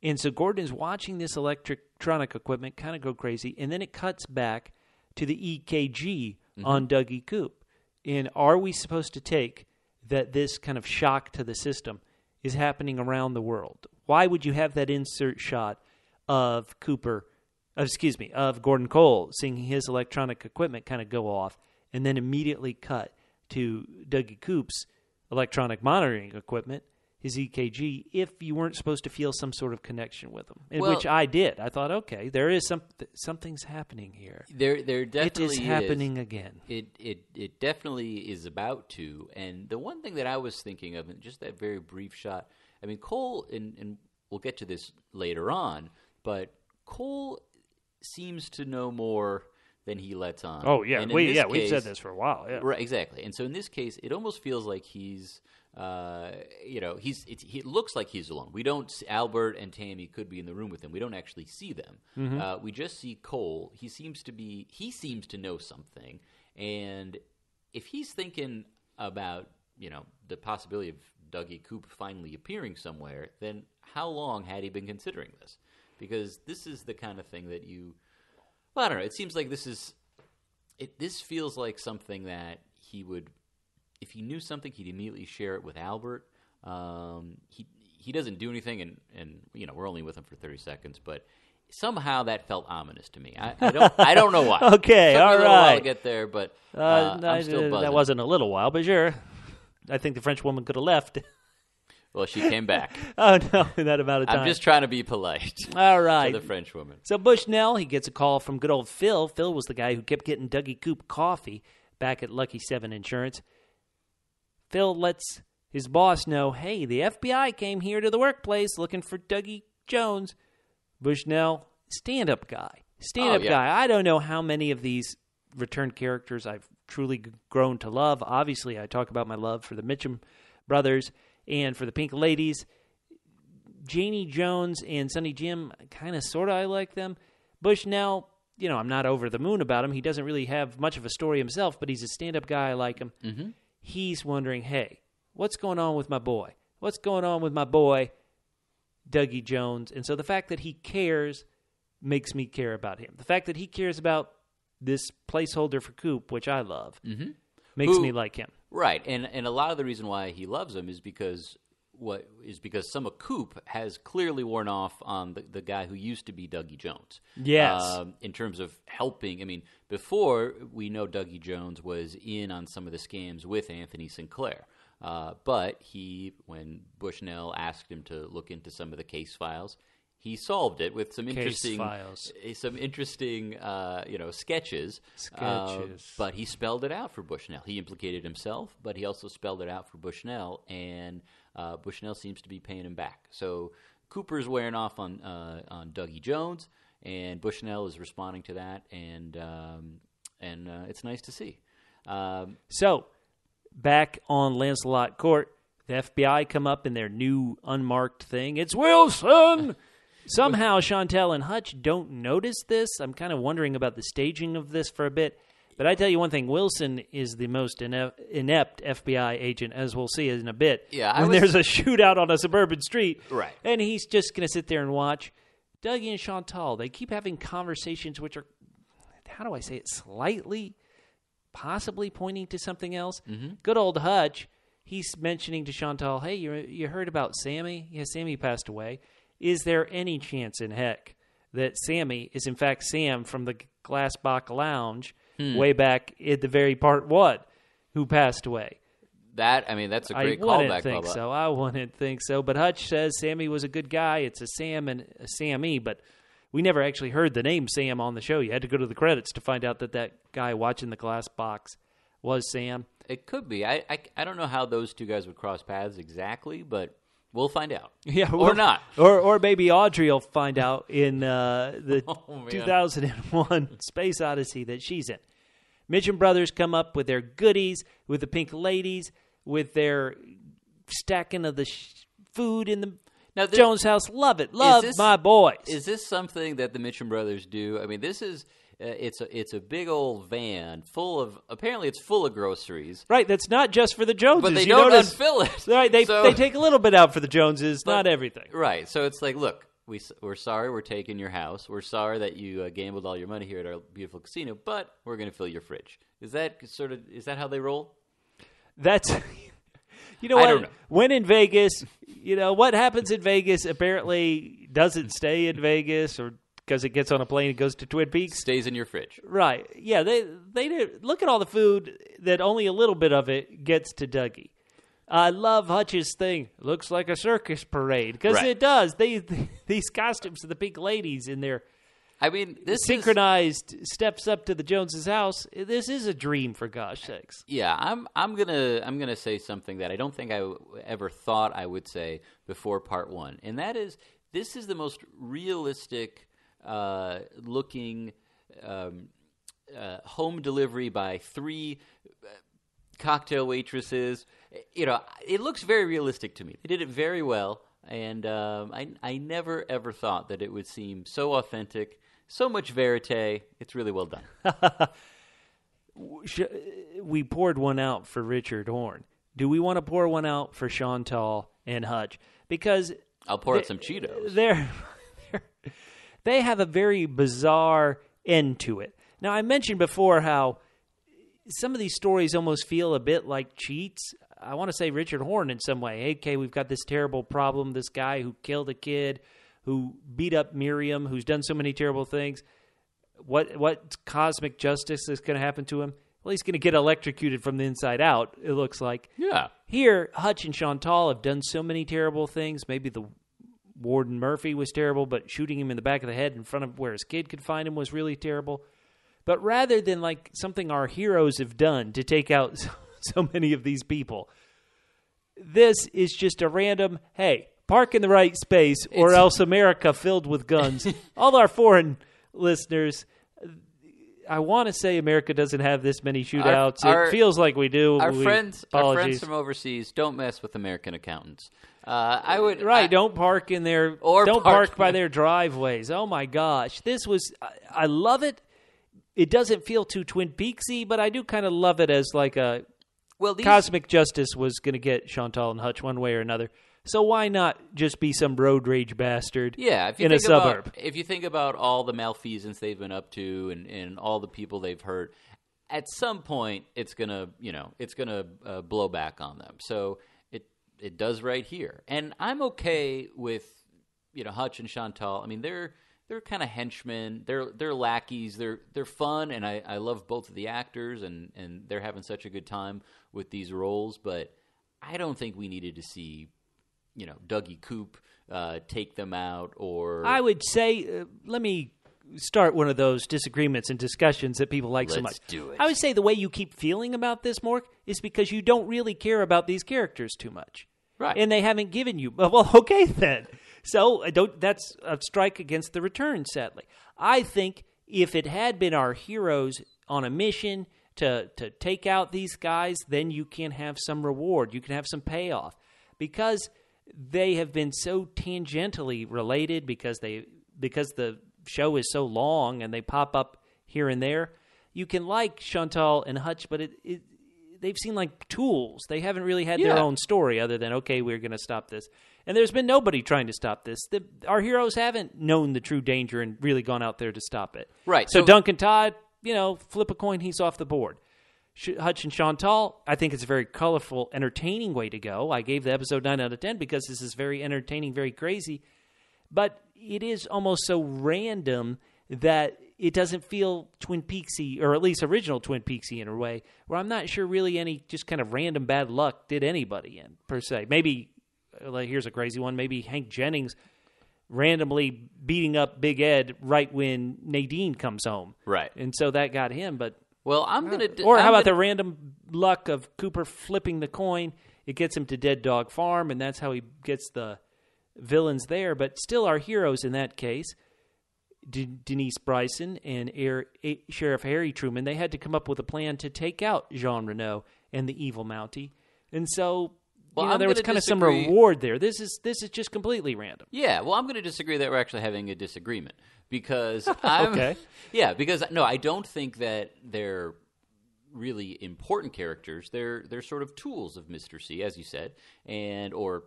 and so Gordon's watching this electronic equipment kind of go crazy, and then it cuts back to the EKG on Dougie Coop. And are we supposed to take that this kind of shock to the system is happening around the world? Why would you have that insert shot of Gordon Cole seeing his electronic equipment kind of go off and then immediately cut to Dougie Coop's electronic monitoring equipment, his EKG, if you weren't supposed to feel some sort of connection with him, which I did. I thought, okay, there is something's happening here.
There definitely
it is happening again.
It definitely is about to. And the one thing that I was thinking of, in just that very brief shot, I mean, Cole, and we'll get to this later on, but Cole seems to know more than he lets on.
Oh yeah, we've said this for a while. Yeah,
right, exactly. And so in this case, it almost feels like he's, it looks like he's alone. We don't. Albert and Tammy could be in the room with him. We don't actually see them. Mm-hmm. We just see Cole. He seems to know something, and if he's thinking about the possibility of Dougie Coop finally appearing somewhere, then how long had he been considering this? Because this is the kind of thing that I don't know. It seems like this feels like something that he would, if he knew something, he'd immediately share it with Albert. He doesn't do anything, and we're only with him for 30 seconds, but somehow that felt ominous to me. I don't know why.
Okay, all right.
Took me a little while to get there, but I'm still buzzing.
That wasn't a little while, but sure. I think the French woman could have left.
Well, she came back.
Oh, no, in that amount of time.
I'm just trying to be polite.
All right.
To the French woman.
So Bushnell, he gets a call from good old Phil. Phil was the guy who kept getting Dougie Coop coffee back at Lucky 7 Insurance. Phil lets his boss know, hey, the FBI came here to the workplace looking for Dougie Jones. Bushnell, stand-up guy. Guy. I don't know how many of these return characters I've truly grown to love. Obviously, I talk about my love for the Mitchum brothers. And for the Pink Ladies, Janie Jones and Sonny Jim, kind of, sort of, I like them. Bushnell, I'm not over the moon about him. He doesn't really have much of a story himself, but he's a stand-up guy. I like him. Mm-hmm. He's wondering, hey, what's going on with my boy? What's going on with my boy, Dougie Jones? And so the fact that he cares makes me care about him. The fact that he cares about this placeholder for Coop, which I love, makes me like him.
Right, and a lot of the reason why he loves him is because some of Coop has clearly worn off on the guy who used to be Dougie Jones.
Yes.
In terms of helping. I mean, before, we know Dougie Jones was in on some of the scams with Anthony Sinclair. But when Bushnell asked him to look into some of the case files, he solved it with some interesting sketches. But he spelled it out for Bushnell. He implicated himself, but he also spelled it out for Bushnell, and Bushnell seems to be paying him back. So Cooper's wearing off on Dougie Jones, and Bushnell is responding to that, and it's nice to see.
So back on Lancelot Court, the FBI come up in their new unmarked thing. It's Wilson! Somehow Chantal and Hutch don't notice this. I'm kind of wondering about the staging of this for a bit. But I tell you one thing, Wilson is the most inept FBI agent, as we'll see in a bit.
Yeah,
there's a shootout on a suburban street.
Right.
And he's just going to sit there and watch. Dougie and Chantal, they keep having conversations which are, how do I say it, slightly, possibly pointing to something else. Mm-hmm. Good old Hutch, he's mentioning to Chantal, hey, you heard about Sammy? Yeah, Sammy passed away. Is there any chance in heck that Sammy is in fact Sam from the Glass Box Lounge way back at the very part one who passed away?
That's a great callback, Bubba.
I wouldn't think so. But Hutch says Sammy was a good guy. It's a Sam and a Sammy, but we never actually heard the name Sam on the show. You had to go to the credits to find out that guy watching the Glass Box was Sam.
It could be. I don't know how those two guys would cross paths exactly, but we'll find out.
Yeah,
or not.
Or maybe Audrey will find out in the 2001 Space Odyssey that she's in. Mitchum brothers come up with their goodies, with the Pink Ladies, with their stacking of the food in the Jones house. Love it. Love my boys.
Is this something that the Mitchum brothers do? I mean, this is... It's a big old van full of groceries.
Right, that's not just for the Joneses.
But they don't unfill it.
Right, they take a little bit out for the Joneses, not everything.
Right, so it's like, look, we're sorry we're taking your house. We're sorry that you gambled all your money here at our beautiful casino, but we're going to fill your fridge. Is that how they roll?
That's... You know what?
I don't know.
When in Vegas, what happens in Vegas apparently doesn't stay in Vegas, or because it gets on a plane and goes to Twin Peaks.
Stays in your fridge.
Right. Yeah, they look at all the food that only a little bit of it gets to Dougie. I love Hutch's thing. Looks like a circus parade, because it does. These costumes of the Pink Ladies in their this synchronized steps up to the Joneses' house. This is a dream, for gosh sakes.
Yeah, I'm gonna say something that I don't think I ever thought I would say before part one, and that is, this is the most realistic looking home delivery by 3 cocktail waitresses. It looks very realistic to me. They did it very well, and I never ever thought that it would seem so authentic, so much verite. It's really well done.
We poured one out for Richard Horne. Do we want to pour one out for Chantal and Hutch? Because
I'll pour out some Cheetos.
They have a very bizarre end to it. Now, I mentioned before how some of these stories almost feel a bit like cheats. I want to say Richard Horne in some way. Hey, okay, we've got this terrible problem, this guy who killed a kid, who beat up Miriam, who's done so many terrible things. What cosmic justice is going to happen to him? Well, he's going to get electrocuted from the inside out, it looks like.
Yeah.
Here, Hutch and Chantal have done so many terrible things. Maybe the Warden Murphy was terrible, but shooting him in the back of the head in front of where his kid could find him was really terrible. But rather than like something our heroes have done to take out so many of these people, this is just a random, hey, park in the right space or else America filled with guns. All our foreign listeners, I want to say America doesn't have this many shootouts. It feels like we do.
Our friends from overseas don't mess with American accountants. I would
don't park in their don't park by their driveways. Oh my gosh, this was I love it. It doesn't feel too Twin Peaksy, but I do kind of love it as like a cosmic justice was going to get Chantal and Hutch one way or another. So why not just be some road rage bastard in a suburb?
If you think about all the malfeasance they've been up to and all the people they've hurt, at some point it's gonna blow back on them. So it does right here, and I'm okay with Hutch and Chantal. I mean they're kind of henchmen. They're lackeys. They're fun, and I love both of the actors, and they're having such a good time with these roles. But I don't think we needed to see Dougie Coop take them out, or
I would say, let me start one of those disagreements and discussions that people like so much.
Let's do it.
I would say the way you keep feeling about this, Mork, is because you don't really care about these characters too much.
Right.
And they haven't given you, well, okay then. So that's a strike against the return, sadly. I think if it had been our heroes on a mission to take out these guys, then you can have some reward. You can have some payoff. Because they have been so tangentially related, because the show is so long and they pop up here and there, you can like Chantal and Hutch, but they've seen like tools. They haven't really had their own story other than, okay, we're going to stop this. And there's been nobody trying to stop this. Our heroes haven't known the true danger and really gone out there to stop it.
Right.
So Duncan Todd, flip a coin, he's off the board. Hutch and Chantal, I think it's a very colorful, entertaining way to go. I gave the episode 9 out of 10 because this is very entertaining, very crazy. But it is almost so random that it doesn't feel Twin Peaksy, or at least original Twin Peaksy in a way, where I'm not sure really any just kind of random bad luck did anybody in, per se. Maybe, here's a crazy one, maybe Hank Jennings randomly beating up Big Ed right when Nadine comes home.
Right.
And so that got him, but...
Well, I'm going to...
Or how about the random luck of Cooper flipping the coin? It gets him to Dead Dog Farm, and that's how he gets the villains there. But still our heroes in that case, Denise Bryson and Sheriff Harry Truman, they had to come up with a plan to take out Jean Renault and the evil Mountie. And so... there was kind of some reward there. This is just completely random.
Yeah, well, I'm going to disagree that we're actually having a disagreement because
okay.
Yeah, because no, I don't think that they're really important characters. They're sort of tools of Mr. C, as you said, or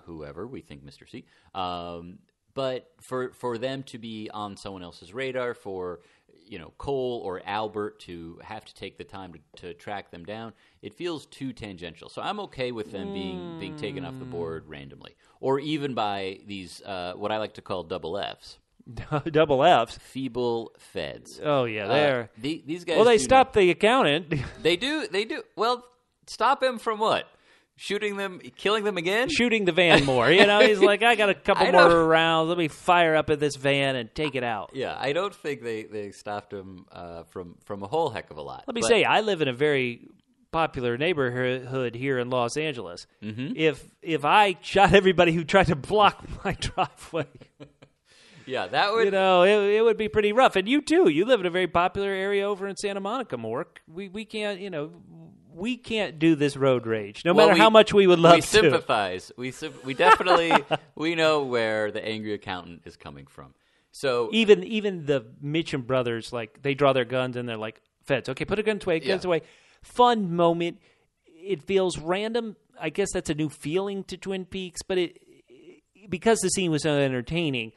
whoever we think Mr. C. But for them to be on someone else's radar, for Cole or Albert to have to take the time to track them down, it feels too tangential. So I'm okay with them being taken off the board randomly, or even by these what I like to call double Fs.
Double Fs?
Feeble feds.
Oh yeah, they're
these guys.
Well, they stopped the accountant.
They do. Well, stop him from what? Shooting them, killing them again?
Shooting the van more. He's like, I got a couple more rounds. Let me fire up at this van and take it out.
Yeah, I don't think they stopped him from a whole heck of a lot.
Let me say, I live in a very popular neighborhood here in Los Angeles.
Mm-hmm.
If I shot everybody who tried to block my driveway...
Yeah, that would...
it would be pretty rough. And you, too. You live in a very popular area over in Santa Monica, Mork. We can't, we can't do this road rage, no matter how much we would love to.
We sympathize. We definitely... we know where the angry accountant is coming from. So
even the Mitchum brothers, like, they draw their guns and they're like, feds, okay, put a gun away, guns away. Fun moment. It feels random. I guess that's a new feeling to Twin Peaks, but because the scene was so entertaining...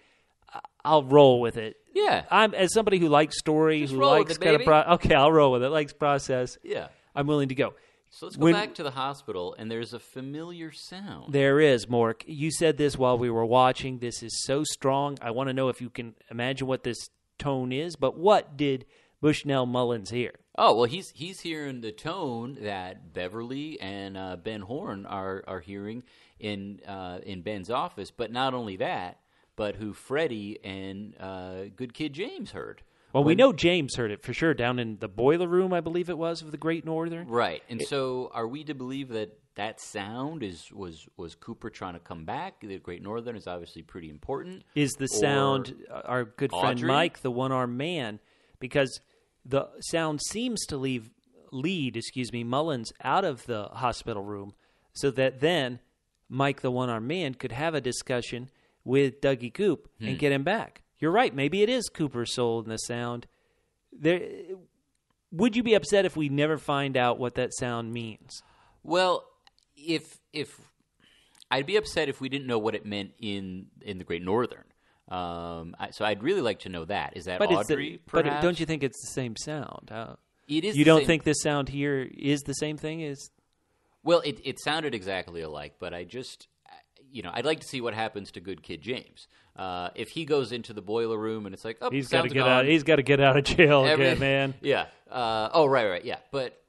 I'll roll with it.
Yeah.
I'm as somebody who likes story,
Just
who
roll
likes
with it, baby.
okay, I'll roll with it. Likes process.
Yeah.
I'm willing to go.
So let's go back to the hospital, and there's a familiar sound.
There is, Mork. You said this while we were watching. This is so strong. I want to know if you can imagine what this tone is. But what did Bushnell Mullins hear?
Oh, well, he's hearing the tone that Beverly and Ben Horne are hearing in Ben's office. But not only that, but who Freddie and Good Kid James heard.
Well, we know James heard it for sure down in the boiler room, I believe it was, of the Great Northern.
Right. And so are we to believe that sound was Cooper trying to come back? The Great Northern is obviously pretty important.
Is the sound our good friend
Audrey?
Mike, the one-armed man? Because the sound seems to lead Mullins out of the hospital room so that then Mike, the one-armed man, could have a discussion with Dougie Coop and get him back. You're right. Maybe it is Cooper's soul in the sound. Would you be upset if we never find out what that sound means?
Well, if I'd be upset if we didn't know what it meant in the Great Northern. So I'd really like to know that. Is that Audrey, perhaps?
But don't you think it's the same sound?
It is.
You don't think this sound here is the same thing as?
Well, it sounded exactly alike, but I just, I'd like to see what happens to Good Kid James. If he goes into the boiler room and it's like, oh,
he's got to get out. He's got to get out of jail again, man.
Yeah. Right. Yeah. But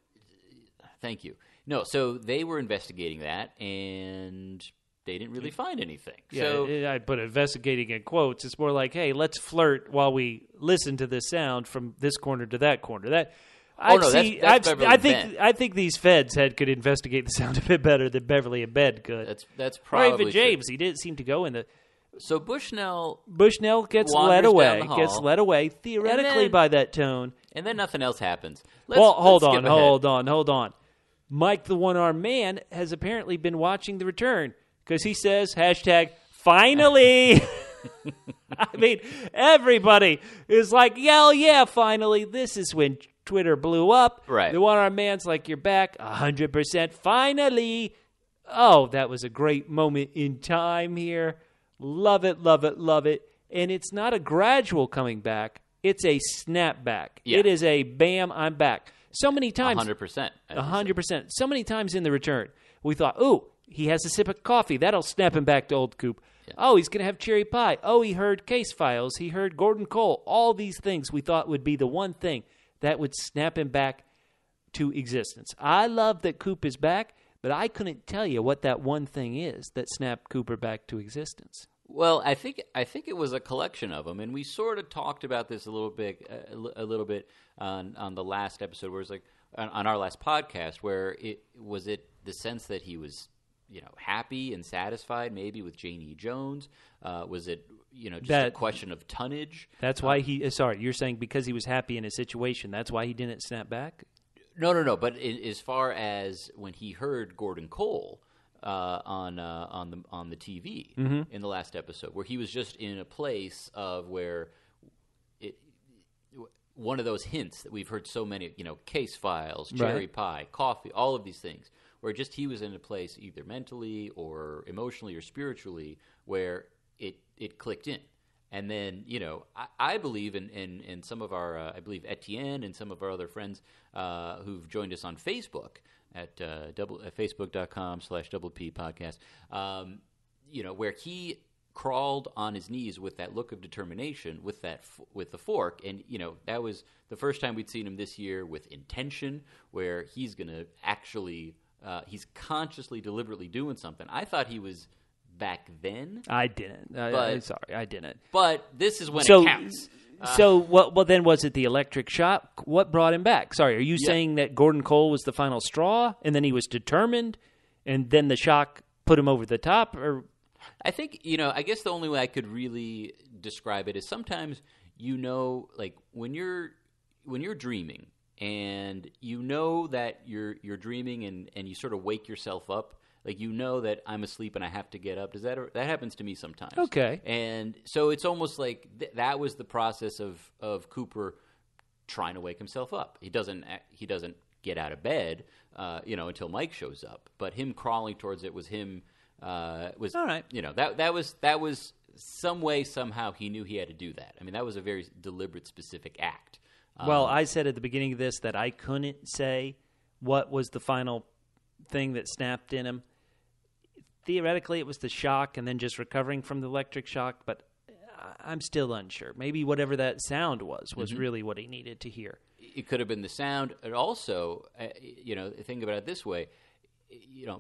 thank you. No. So they were investigating that, and they didn't really find anything.
Yeah,
so
I'd put investigating in quotes. It's more like, hey, let's flirt while we listen to this sound from this corner to that corner. I think these feds could investigate the sound a bit better than Beverly and Ben could.
That's probably
or even James. He didn't seem to go in the.
So Bushnell
gets led away. Theoretically by that tone,
and then nothing else happens.
Hold on. Mike, the one-armed man, has apparently been watching The Return because he says #finally. I mean, everybody is like, yeah, finally. This is when Twitter blew up.
Right.
The one-armed man's like, you're back 100%. Finally. Oh, that was a great moment in time here. Love it. And it's not a gradual coming back. It's a snapback.
Yeah.
It is a bam, I'm back. So many times.
100%.
100%. So many times in The Return, we thought, ooh, he has a sip of coffee. That'll snap him back to old Coop. Yeah. Oh, he's going to have cherry pie. Oh, he heard case files. He heard Gordon Cole. All these things we thought would be the one thing that would snap him back to existence. I love that Coop is back, but I couldn't tell you what that one thing is that snapped Cooper back to existence.
Well, I think it was a collection of them, and we sort of talked about this a little bit on the last episode, where it was like on our last podcast, where it was the sense that he was happy and satisfied, maybe with Janey-e Jones. Was it just a question of tonnage?
That's why you're saying because he was happy in his situation, that's why he didn't snap back?
No. But as far as when he heard Gordon Cole on the TV in the last episode, where he was just in a place of where one of those hints that we've heard so many, case files, cherry pie, coffee, all of these things, where just he was in a place either mentally or emotionally or spiritually where it clicked in. And then, I believe in some of our, I believe Etienne and some of our other friends who've joined us on Facebook at facebook.com/double P podcast, where he crawled on his knees with that look of determination, with the fork, and that was the first time we'd seen him this year with intention, where he's going to actually, he's consciously, deliberately doing something. I thought he was back then.
I didn't. I'm sorry, I didn't.
But this is when it counts.
Well, then was it the electric shock? What brought him back? Sorry, are you saying that Gordon Cole was the final straw, and then he was determined, and then the shock put him over the top? Or
I think, I guess the only way I could really describe it is sometimes, like when you're dreaming, and that you're dreaming, and you sort of wake yourself up. Like, that I'm asleep and I have to get up. That happens to me sometimes.
Okay.
And so it's almost like that was the process of Cooper trying to wake himself up. He doesn't get out of bed, until Mike shows up. But him crawling towards it was him. Was
all right.
That was some way, somehow he knew he had to do that. I mean, that was a very deliberate, specific act.
Well, I said at the beginning of this that I couldn't say what was the final thing that snapped in him. Theoretically, it was the shock and then just recovering from the electric shock, but I'm still unsure. Maybe whatever that sound was really what he needed to hear.
It could have been the sound. And also, think about it this way,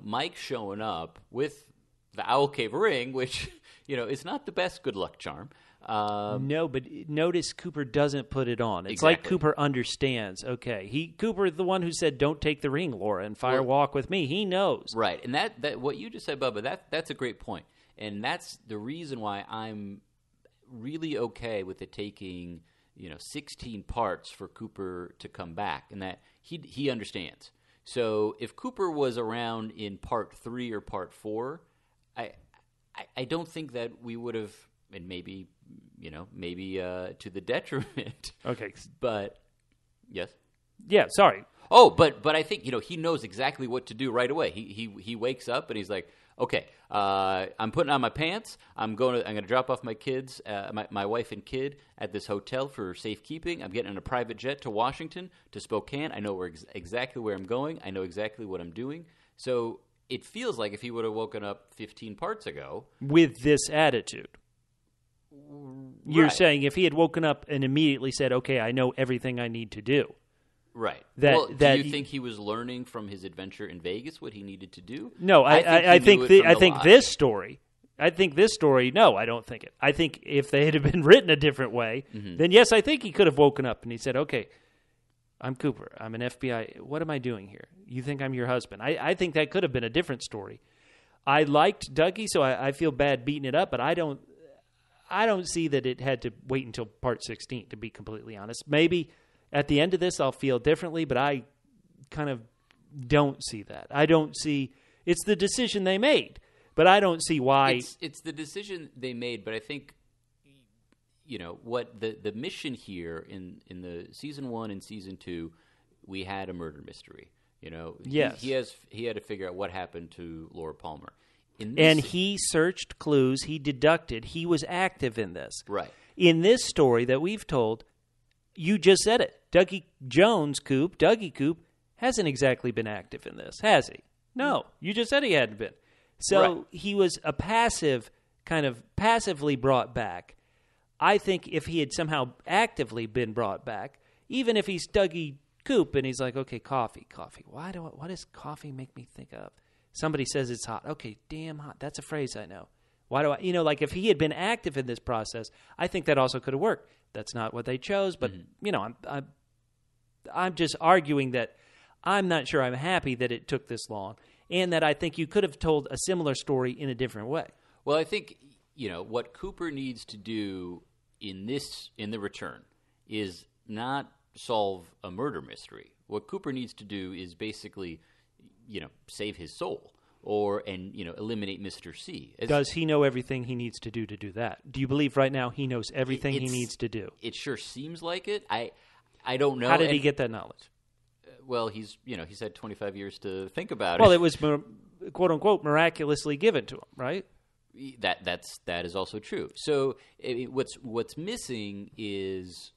Mike showing up with the Owl Cave ring, which, is not the best good luck charm.
No, but notice Cooper doesn't put it on. It's
exactly.
Like Cooper understands. Okay, Cooper, the one who said, "Don't take the ring, Laura, and walk with me." He knows,
right? And that what you just said, Bubba, that's a great point, and that's the reason why I'm really okay with it taking 16 parts for Cooper to come back, and that he understands. So if Cooper was around in part 3 or part 4, I don't think that we would have, and maybe to the detriment.
Okay,
but yes,
yeah. Sorry.
Oh, but I think he knows exactly what to do right away. He wakes up and he's like, okay, I'm putting on my pants. I'm going to drop off my kids, my wife and kid at this hotel for safekeeping. I'm getting on a private jet to Washington, to Spokane. I know exactly where I'm going. I know exactly what I'm doing. So it feels like if he would have woken up 15 parts ago
with this attitude. You're
right.
saying if he had woken up and immediately said, okay, I know everything I need to do.
Right.
Do
you think he was learning from his adventure in Vegas what he needed to do?
No, I think this story. No, I don't think it. I think if they had been written a different way, then yes, I think he could have woken up and he said, okay, I'm Cooper. I'm an FBI. What am I doing here? You think I'm your husband? I think that could have been a different story. I liked Dougie, so I feel bad beating it up, but I don't see that it had to wait until part 16, to be completely honest. Maybe at the end of this I'll feel differently, but I kind of don't see that. I don't see – it's the decision they made, but I don't see why –
It's the decision they made, but I think – what the mission here in the season 1 and season 2, we had a murder mystery.
Yes.
He had to figure out what happened to Laura Palmer.
He searched clues. He deducted. He was active in this.
Right.
In this story that we've told, you just said it. Dougie Coop, hasn't exactly been active in this, has he? No. You just said he hadn't been. So
right.
He was a passively brought back. I think if he had somehow actively been brought back, even if he's Dougie Coop and he's like, okay, coffee. What does coffee make me think of? Somebody says it's hot. Okay, damn hot. That's a phrase I know. Why do I, like if he had been active in this process, I think that also could have worked. That's not what they chose, but I'm just arguing that I'm not sure I'm happy that it took this long, and that I think you could have told a similar story in a different way.
Well, I think what Cooper needs to do in the return is not solve a murder mystery. What Cooper needs to do is basically save his soul and eliminate Mr. C.
Does he know everything he needs to do that? Do you believe right now he knows everything he needs to do?
It sure seems like it. I don't know.
How did he get that knowledge?
Well, he's had 25 years to think about it.
Well, it was quote unquote miraculously given to him, right?
That is also true. So what's missing is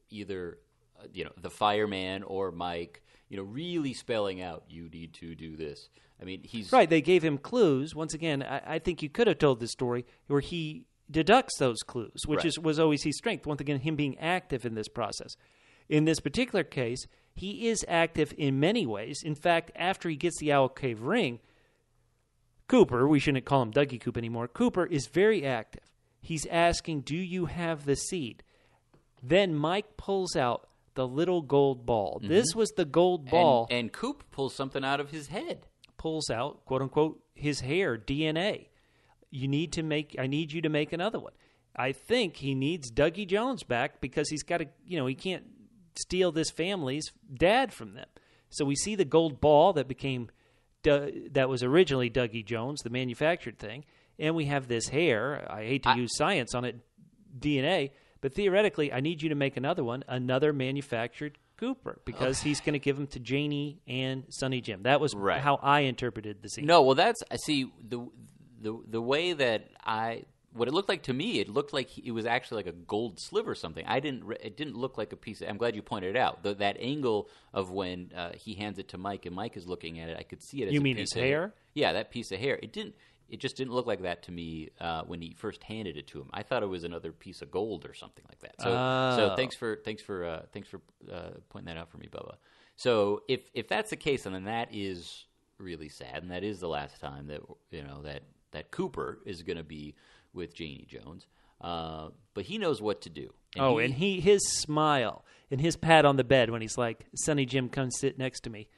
either the fireman or Mike really spelling out, you need to do this. I mean, he's
right. They gave him clues. Once again, I think you could have told this story where he deducts those clues, which
right.
was always his strength. Once again, him being active in this process. In this particular case, he is active in many ways. In fact, after he gets the Owl Cave ring, Cooper, we shouldn't call him Dougie Coop anymore, Cooper is very active. He's asking, do you have the seed? Then Mike pulls out the little gold ball. Mm-hmm. This was the gold ball.
And Coop pulls something out of his head.
Pulls out, quote unquote, his hair, DNA. I need you to make another one. I think he needs Dougie Jones back because he's got to, he can't steal this family's dad from them. So we see the gold ball that that was originally Dougie Jones, the manufactured thing, and we have this hair. I hate to use science on it, DNA, but theoretically, I need you to make another one, another manufactured Cooper, because he's going to give them to Janey and Sonny Jim. That was
right.
how I interpreted the scene.
No, well, the way that what it looked like to me, it looked like it was actually like a gold sliver or something. It didn't look like a piece I'm glad you pointed it out. That angle of when he hands it to Mike and Mike is looking at it, I could see it as
you
a
mean
piece
his hair?
Yeah, that piece of hair. It just didn't look like that to me when he first handed it to him. I thought it was another piece of gold or something like that. So thanks for pointing that out for me, Bubba. So if that's the case, then that is really sad, and that is the last time that that Cooper is going to be with Janey Jones. But he knows what to do. And
his smile and his pat on the bed when he's like, Sonny Jim, come sit next to me.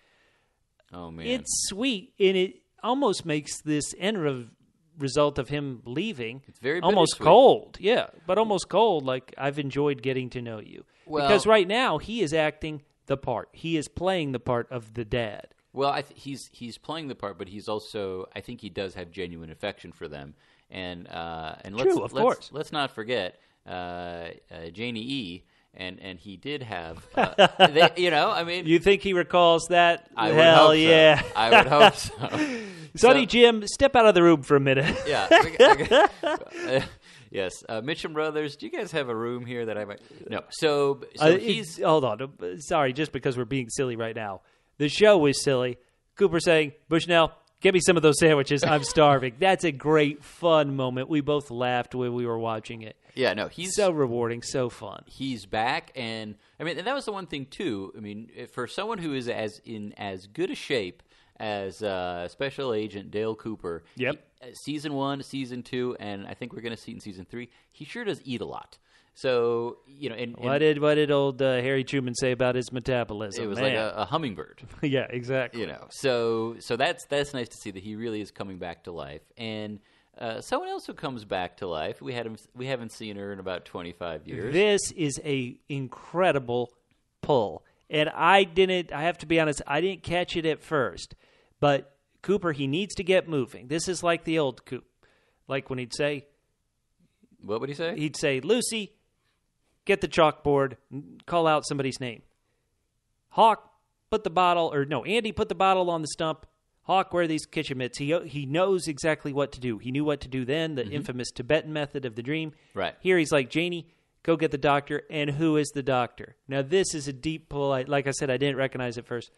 Oh man,
it's sweet, and it almost makes this end of result of him leaving.
It's very
almost
bittersweet.
cold. Yeah, but almost cold. Like, I've enjoyed getting to know you.
Well,
because right now, he is acting the part. He is playing the part of the dad.
Well, he's playing the part, but he's also, I think he does have genuine affection for them. And
True, of course.
Let's not forget janey-e, and he did have, I mean.
You think he recalls that?
I would
Hell
hope
yeah.
so. I would hope so.
Sonny Jim, step out of the room for a minute.
Yeah. Yes. Mitchum Brothers, do you guys have a room here that I might? No. So he's.
Hold on. Sorry, just because we're being silly right now. The show was silly. Cooper saying, Bushnell, get me some of those sandwiches. I'm starving. That's a great, fun moment. We both laughed when we were watching it.
Yeah, no, he's
so rewarding, so fun.
He's back, and I mean, and that was the one thing too. I mean, for someone who is in as good a shape as Special Agent Dale Cooper.
Yep.
Season 1, Season 2, and I think we're going to see it in Season 3. He sure does eat a lot. So, and
what did old Harry Truman say about his metabolism?
It was like a hummingbird.
Yeah, exactly.
So that's nice to see that he really is coming back to life. And someone else who comes back to life, we haven't seen her in about 25 years.
This is a incredible pull. And I have to be honest, I didn't catch it at first. But Cooper, he needs to get moving. This is like the old Coop. Like when he'd say...
What would he say?
He'd say, Lucy, get the chalkboard, call out somebody's name. Hawk, Andy, put the bottle on the stump. Hawk, wear these kitchen mitts. He knows exactly what to do. He knew what to do then, the infamous Tibetan method of the dream.
Right.
Here he's like, Janey, go get the doctor. And who is the doctor? Now, this is a deep pull. Like I said, I didn't recognize it first.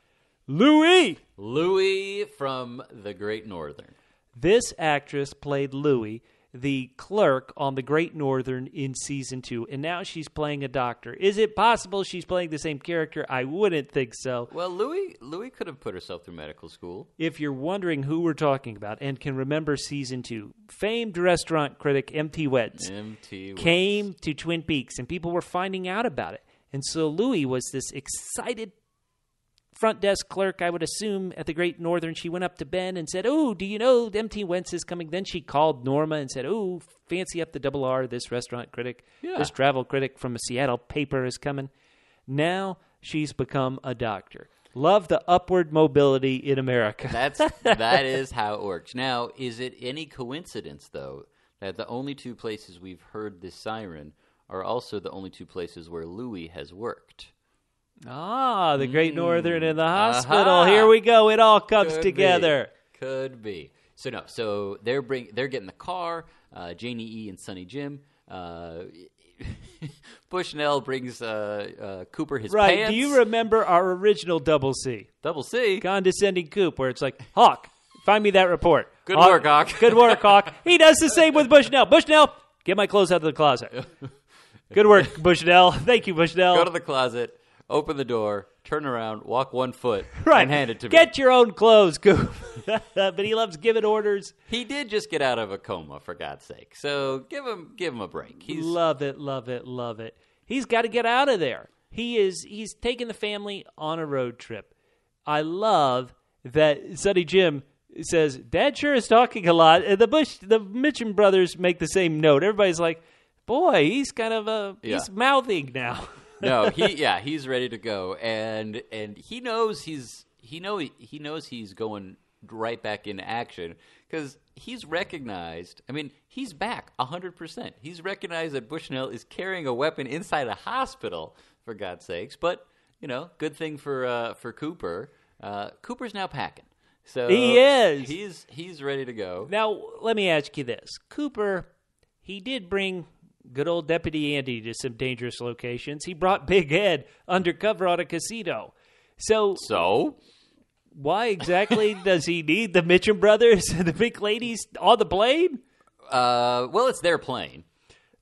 Louie from The Great Northern.
This actress played Louie, the clerk on The Great Northern in Season 2, and now she's playing a doctor. Is it possible she's playing the same character? I wouldn't think so.
Well, Louie could have put herself through medical school.
If you're wondering who we're talking about and can remember Season 2, famed restaurant critic M.T. Wentz came to Twin Peaks, and people were finding out about it. And so Louie was this excited front desk clerk, I would assume, at the Great Northern. She went up to Ben and said, "Oh, do you know M.T. Wentz is coming?" Then she called Norma and said, "Oh, fancy up the double R, this restaurant critic, this travel critic from a Seattle paper is coming." Now she's become a doctor. Love the upward mobility in America.
That is how it works. Now, is it any coincidence, though, that the only two places we've heard this siren are also the only two places where Louie has worked?
Ah, the Great Northern and the hospital. Here we go. It all comes together.
Could be. So they're getting the car. janey-e and Sonny Jim. Bushnell brings Cooper his pants.
Do you remember our original Double C?
Double C?
Condescending Coop, where it's like, Hawk, find me that report.
Good work, Hawk.
Good work, Hawk. He does the same with Bushnell. Bushnell, get my clothes out of the closet. Good work, Bushnell. Thank you, Bushnell.
Go to the closet. Open the door, turn around, walk 1 foot, and hand it to me.
Get your own clothes, Coop. But he loves giving orders.
He did just get out of a coma, for God's sake. So give him a break.
Love it. He's got to get out of there. He's taking the family on a road trip. I love that Sonny Jim says, Dad sure is talking a lot. And the Mitchum brothers make the same note. Everybody's like, boy, he's kind of he's mouthing now.
No, he's ready to go, and he knows he's going right back into action because he's recognized. I mean, he's back 100%. He's recognized that Bushnell is carrying a weapon inside a hospital, for God's sakes. But good thing for Cooper. Cooper's now packing, so
he is.
He's ready to go.
Now, let me ask you this: Cooper, he did bring good old Deputy Andy to some dangerous locations. He brought Big Ed undercover on a casino. So why exactly does he need the Mitchum brothers and the big ladies on the plane?
Well, it's their plane.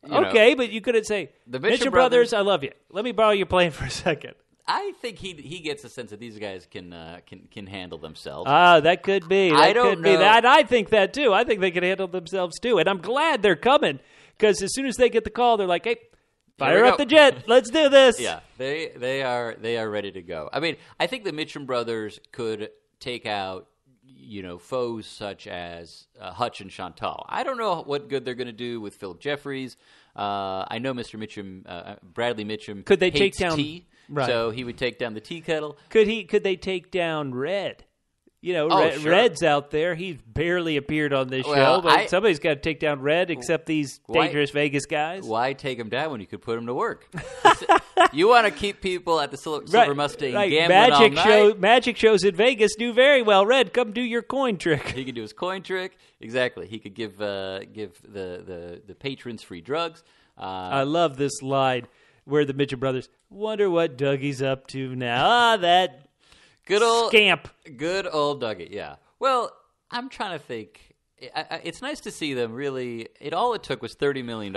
Okay, but you couldn't say, the Mitchum brothers, I love you. Let me borrow your plane for a second.
I think he gets a sense that these guys can handle themselves.
That could be. I don't know. I think that too. I think they can handle themselves too, and I'm glad they're coming. Because as soon as they get the call, they're like, "Hey, fire up the jet. Let's do this."
Yeah, they are ready to go. I mean, I think the Mitchum brothers could take out foes such as Hutch and Chantal. I don't know what good they're going to do with Philip Jeffries. I know Mr. Mitchum, Bradley Mitchum.
Could they
hates
take down
tea,
right.
So he would take down the tea kettle.
Could they take down Red?
Sure.
Red's out there. He's barely appeared on this
Well,
show, but somebody's got to take down Red, except these dangerous Vegas guys.
Why take him down when you could put him to work? You want to keep people at the Silver Mustang gambling all night?
Magic shows in Vegas do very well. Red, come do your coin trick.
He could do his coin trick. Exactly. He could give the patrons free drugs.
I love this line where the Mitchum brothers wonder what Dougie's up to now. That
good old
scamp.
Good old Dougie. Yeah. Well, I'm trying to think. It's nice to see them really. All it took was $30 million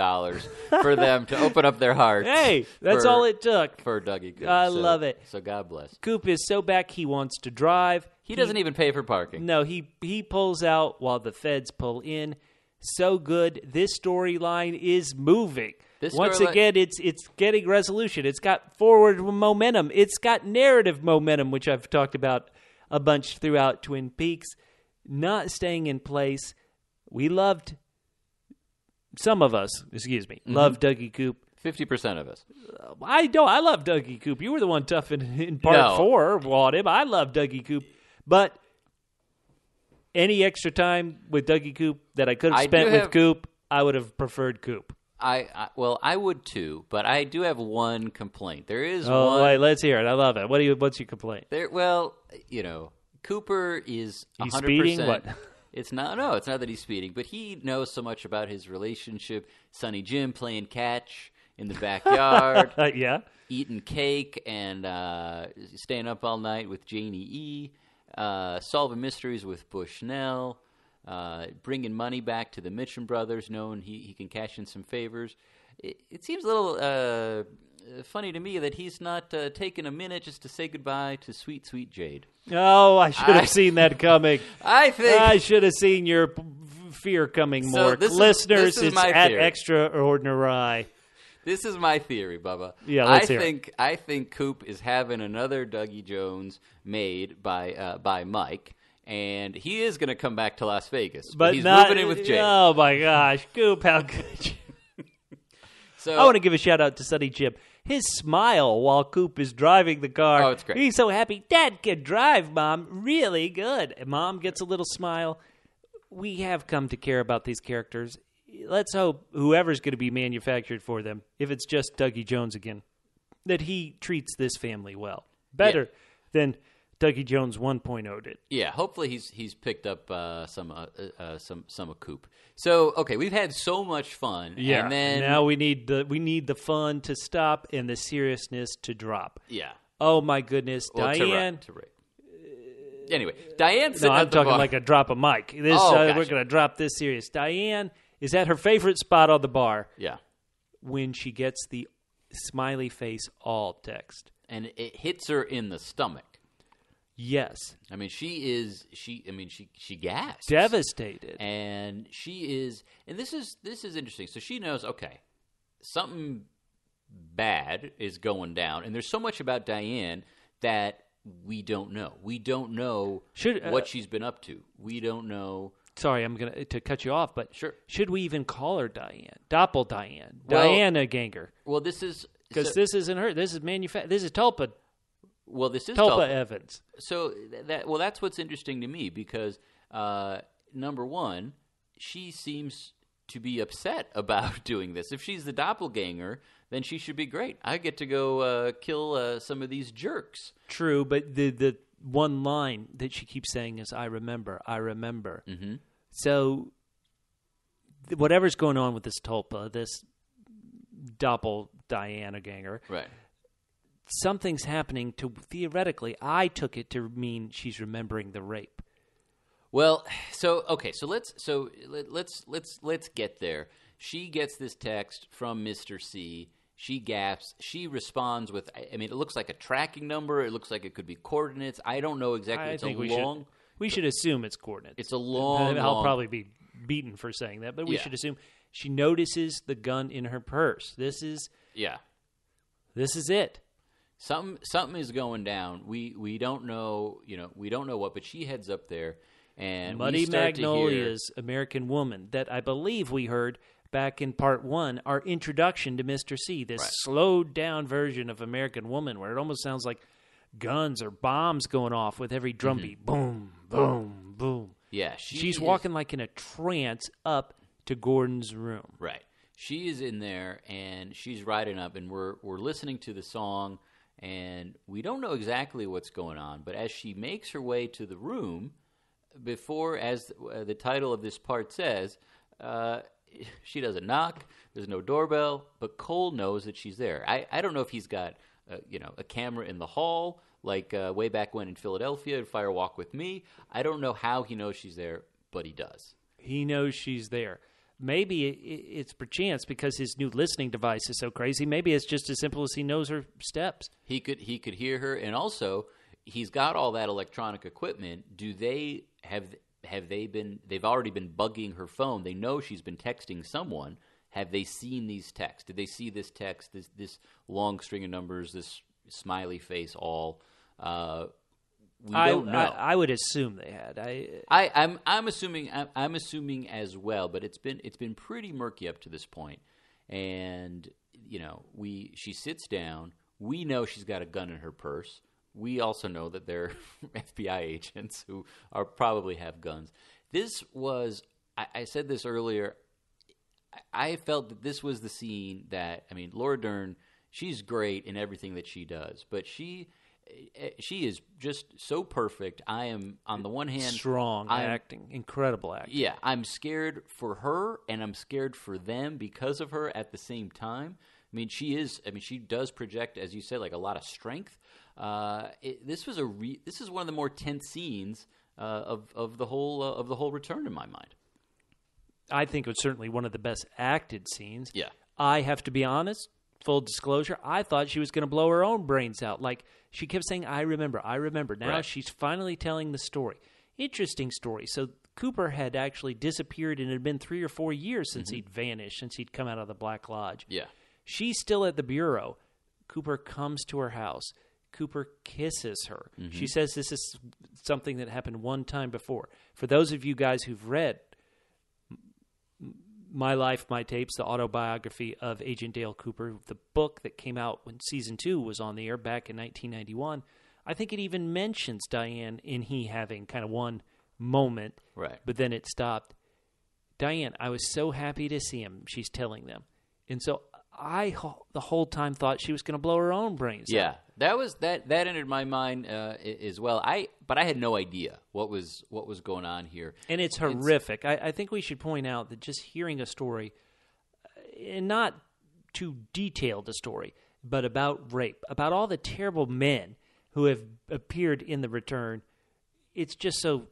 for them to open up their hearts.
Hey, that's all it took
for Dougie Coop.
I love it.
So God bless.
Coop is so back he wants to drive.
He doesn't even pay for parking.
No, he pulls out while the feds pull in. So good. This storyline is moving. Once again, it's getting resolution. It's got forward momentum. It's got narrative momentum, which I've talked about a bunch throughout Twin Peaks. Not staying in place. We loved, some of us, loved Dougie Coop.
50% of us.
I love Dougie Coop. You were the one tough in part 4 on him. I love Dougie Coop. But any extra time with Dougie Coop that I could have spent with Coop, I would have preferred Coop.
I would too, but I do have one complaint. There is one.
Oh, wait, let's hear it. I love it. What's your complaint?
Cooper is 100%.
He's speeding? What?
It's not that he's speeding, but he knows so much about his relationship. Sonny Jim playing catch in the backyard.
Yeah.
Eating cake and staying up all night with janey-e. Solving mysteries with Bushnell. Bringing money back to the Mitchum brothers, knowing he can cash in some favors. It seems a little funny to me that he's not taking a minute just to say goodbye to sweet, sweet Jade.
Oh, I should have seen that coming.
I
should have seen your fear coming more. Listeners, it's at extraordinary.
This is my theory, Bubba.
Yeah, let's hear it.
I think Coop is having another Dougie Jones made by Mike. And he is going to come back to Las Vegas, but he's moving in with Jay.
Oh my gosh, Coop, how could you? So I want to give a shout out to Sonny Jim. His smile while Coop is driving the car.
Oh, it's great.
He's so happy. Dad can drive, Mom. Really good. And Mom gets a little smile. We have come to care about these characters. Let's hope whoever's going to be manufactured for them, if it's just Dougie Jones again, that he treats this family well. Better than Dougie Jones 1.0 did.
Yeah, hopefully he's picked up some of Coop. So okay, we've had so much fun.
Yeah,
and then
now we need the fun to stop and the seriousness to drop.
Yeah.
Oh my goodness, Diane.
Anyway, Diane's
I'm
at the
talking
bar.
like a drop of Mike. We're going to drop this serious. Diane is at her favorite spot on the bar.
Yeah.
When she gets the smiley face all text,
and it hits her in the stomach.
Yes.
I mean, she gasps.
Devastated.
And she is, and this is interesting. So she knows, okay, something bad is going down. And there's so much about Diane that we don't know. We don't know what she's been up to. We don't know.
Sorry, I'm going to cut you off, but
sure.
Should we even call her Diane? DoppleDiane. Diana Ganger.
Well, this is...
Because this isn't her. This is This is Tulpa.
Well, this is
Tulpa Evans.
So that's what's interesting to me because number one, she seems to be upset about doing this. If she's the doppelganger, then she should be great. I get to go kill some of these jerks.
True, but the one line that she keeps saying is "I remember, I remember."
Mm-hmm.
So whatever's going on with this Tulpa, this DoppleDiane ganger,
right?
Something's happening to, theoretically, I took it to mean she's remembering the rape.
Well, so let's get there. She gets this text from Mr. C. She gasps. She responds with, I mean, it looks like a tracking number. It looks like it could be coordinates. I don't know exactly.
We should assume it's coordinates.
It's a long.
I'll probably be beaten for saying that, but we should assume she notices the gun in her purse. This is it.
Something is going down. We don't know, we don't know what, but she heads up there And
Muddy
we start to hear,
Magnolia's American Woman that I believe we heard back in part 1, our introduction to Mr. C, this slowed down version of American Woman where it almost sounds like guns or bombs going off with every drum beat. Boom, boom, boom.
Yeah,
she's walking like in a trance up to Gordon's room.
Right. She is in there, and she's riding up, and we're listening to the song, and we don't know exactly what's going on. But as she makes her way to the room, before, as the title of this part says, she doesn't knock. There's no doorbell, but Cole knows that she's there. I don't know if he's got a camera in the hall, like way back when in Philadelphia at Fire Walk with Me. I don't know how he knows she's there, but he does.
He knows she's there. Maybe it's perchance because his new listening device is so crazy. Maybe it's just as simple as he knows her steps.
He could hear her, and also he's got all that electronic equipment. Do they they've already been bugging her phone. They know she's been texting someone. Have they seen these texts? Did they see this text, this long string of numbers, this smiley face all? We don't know.
I would assume they had.
I'm assuming as well, but it's been pretty murky up to this point. And she sits down. We know she's got a gun in her purse. We also know that they're FBI agents who probably have guns. This was, I said this earlier, I felt that this was the scene that, Laura Dern, she's great in everything that she does, but she is just so perfect. I am, on the one hand...
Strong acting, incredible acting.
Yeah, I'm scared for her, and I'm scared for them because of her at the same time. She does project, as you said, like a lot of strength. This is one of the more tense scenes of the whole return in my mind.
I think it was certainly one of the best acted scenes.
Yeah.
I have to be honest, full disclosure, I thought she was going to blow her own brains out. Like, she kept saying, I remember. Now she's finally telling the story. Interesting story. So Cooper had actually disappeared, and it had been 3 or 4 years since he'd vanished, since he'd come out of the Black Lodge.
Yeah.
She's still at the bureau. Cooper comes to her house. Cooper kisses her. Mm-hmm. She says this is something that happened one time before. For those of you guys who've read My Life, My Tapes, the autobiography of Agent Dale Cooper, the book that came out when Season 2 was on the air back in 1991, I think it even mentions Diane and he having kind of one moment,
right? But
then it stopped. Diane, I was so happy to see him, she's telling them. And so I the whole time thought she was going to blow her own brains out.
That entered my mind as well. But I had no idea what was going on here.
And it's horrific. I think we should point out that just hearing a story, and not too detailed a story, but about rape, about all the terrible men who have appeared in the return, it's just so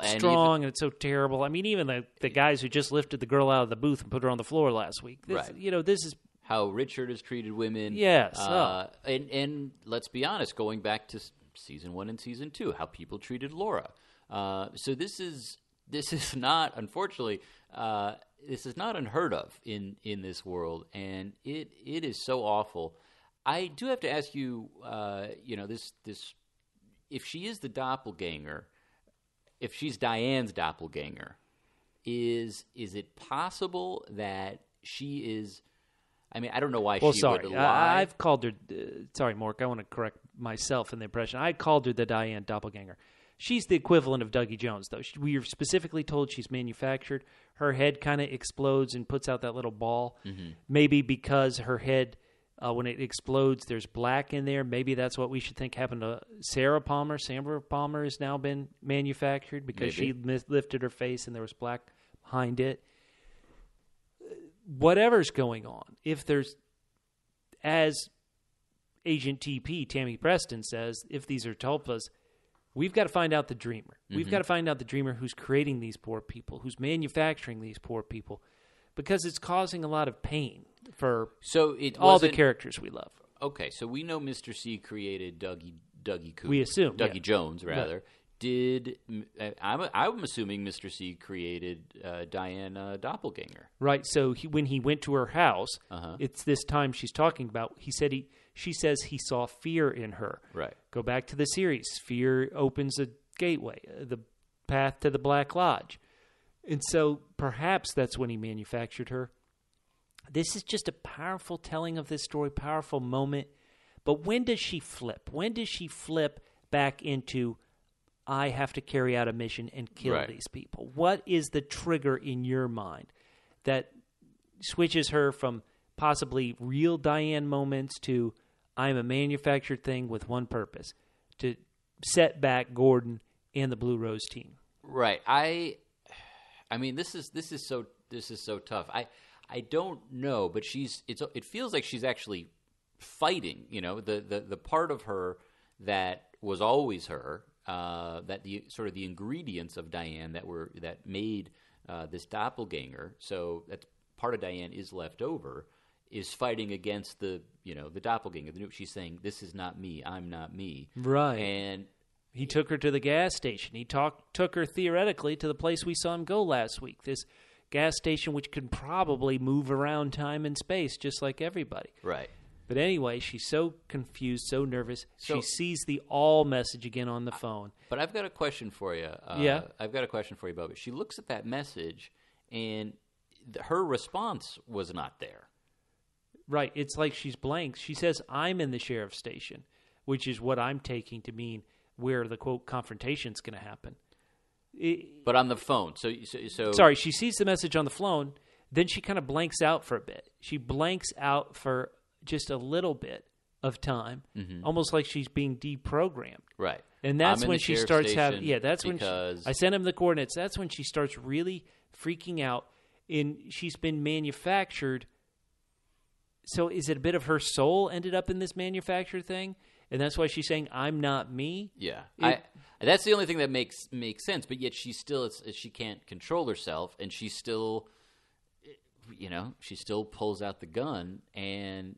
strong and it's so terrible. Even the guys who just lifted the girl out of the booth and put her on the floor last week. This is
how Richard has treated women.
Yes.
And let's be honest, going back to Season 1 and Season 2, how people treated Laura. So this is not, unfortunately, this is not unheard of in this world, and it is so awful. I do have to ask you, this if she is the doppelganger, if she's Diane's doppelganger, is it possible that she is? I don't know why she would lie.
I've called her. Sorry, Mork. I want to correct myself in the impression. I called her the Diane doppelganger. She's the equivalent of Dougie Jones, though. We are specifically told she's manufactured. Her head kind of explodes and puts out that little ball. Mm-hmm. Maybe because her head, when it explodes, there's black in there. Maybe that's what we should think happened to Sarah Palmer. Sarah Palmer has now been manufactured because she lifted her face and there was black behind it. Whatever's going on, if there's, as Agent TP, Tammy Preston says, if these are tulpas, we've got to find out the dreamer. Mm-hmm. We've got to find out the dreamer who's creating these poor people, who's manufacturing these poor people, because it's causing a lot of pain for all the characters we love.
Okay, so we know Mr. C created Dougie Cooper.
We assume.
Dougie Jones, rather. I'm assuming Mr. C created Diane Doppelganger.
Right. So when he went to her house, it's this time she's talking about. She says he saw fear in her.
Right.
Go back to the series. Fear opens a gateway. The path to the Black Lodge. And so perhaps that's when he manufactured her. This is just a powerful telling of this story, powerful moment. But when does she flip? When does she flip back into, I have to carry out a mission and kill these people? What is the trigger in your mind that switches her from possibly real Diane moments to, I'm a manufactured thing with one purpose, to set back Gordon and the Blue Rose team?
Right. I mean, this is so tough. I don't know, but it feels like she's actually fighting, the part of her that was always her, that the sort of the ingredients of Diane that made this doppelganger. So that's part of Diane is left over, is fighting against the doppelganger. She's saying, this is not me. I'm not me.
Right.
And
he took her to the gas station. He took her theoretically to the place we saw him go last week. This gas station, which can probably move around time and space just like everybody.
Right.
But anyway, she's so confused, so nervous. She sees the all message again on the phone.
But I've got a question for you.
Yeah.
I've got a question for you, Bubba. She looks at that message, and her response was not there.
Right. It's like she's blank. She says, I'm in the sheriff's station, which is what I'm taking to mean where the, quote, confrontation's going to happen.
But on the phone. So
sorry, she sees the message on the phone, then she kind of blanks out for a bit. She blanks out for just a little bit of time, almost like she's being deprogrammed.
Right.
And that's when she starts having, that's when I sent him the coordinates. That's when she starts really freaking out. And she's been manufactured. So is it a bit of her soul ended up in this manufactured thing? And that's why she's saying, I'm not me?
Yeah. That's the only thing that makes sense. But yet she can't control herself, and she still, she still pulls out the gun, and,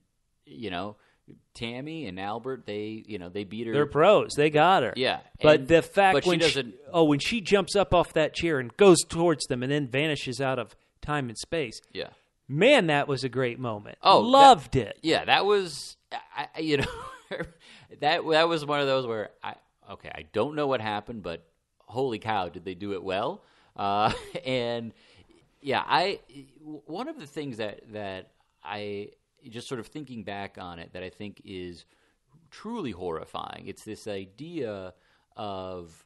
Tammy and Albert, they beat her.
They're pros. They got her.
Yeah.
But the fact when she jumps up off that chair and goes towards them and then vanishes out of time and space.
Yeah.
Man, that was a great moment.
Oh,
loved it.
Yeah, that was, that was one of those where I don't know what happened, but holy cow, did they do it well? And yeah, one of the things that I just sort of thinking back on it that I think is truly horrifying. It's this idea of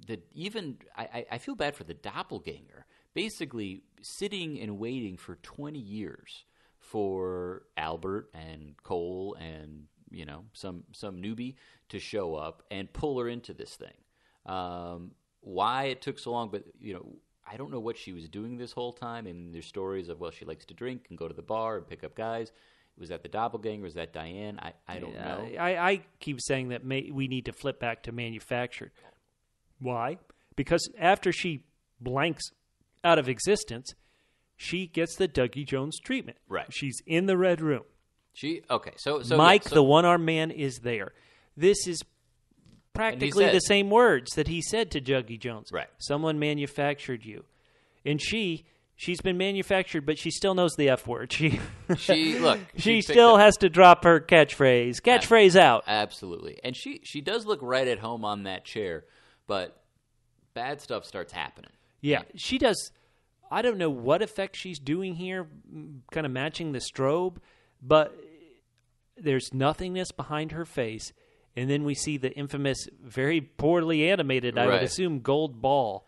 that even I feel bad for the doppelganger. Basically, sitting and waiting for 20 years for Albert and Cole and some newbie to show up and pull her into this thing. Why it took so long, but I don't know what she was doing this whole time. And there's stories of she likes to drink and go to the bar and pick up guys. Was that the doppelganger? Was that Diane? I don't know.
I keep saying that we need to flip back to manufactured. Why? Because after she blanks out of existence, she gets the Dougie Jones treatment.
Right.
She's in the red room.
So
Mike, the one-armed man, is there. This is practically the same words that he said to Dougie Jones.
Right.
Someone manufactured you. And she's been manufactured, but she still knows the F word. She still has to drop her catchphrase. Catchphrase out.
Absolutely. And she does look right at home on that chair, but bad stuff starts happening.
Yeah, she does. I don't know what effect she's doing here, kind of matching the strobe, but there's nothingness behind her face. And then we see the infamous, very poorly animated, I would assume, gold ball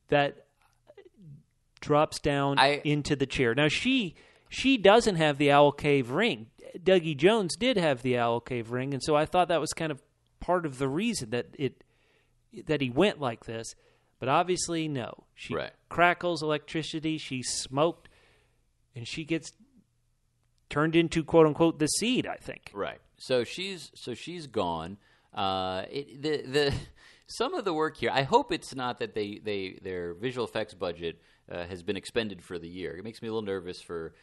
that drops down into the chair. Now, she doesn't have the Owl Cave ring. Dougie Jones did have the Owl Cave ring, and so I thought that was kind of part of the reason that he went like this. But obviously, no. She crackles electricity, she's smoked, and she gets turned into, quote unquote, the seed, I think.
Right. So she's gone. Some of the work here, I hope it's not that their visual effects budget has been expended for the year. It makes me a little nervous for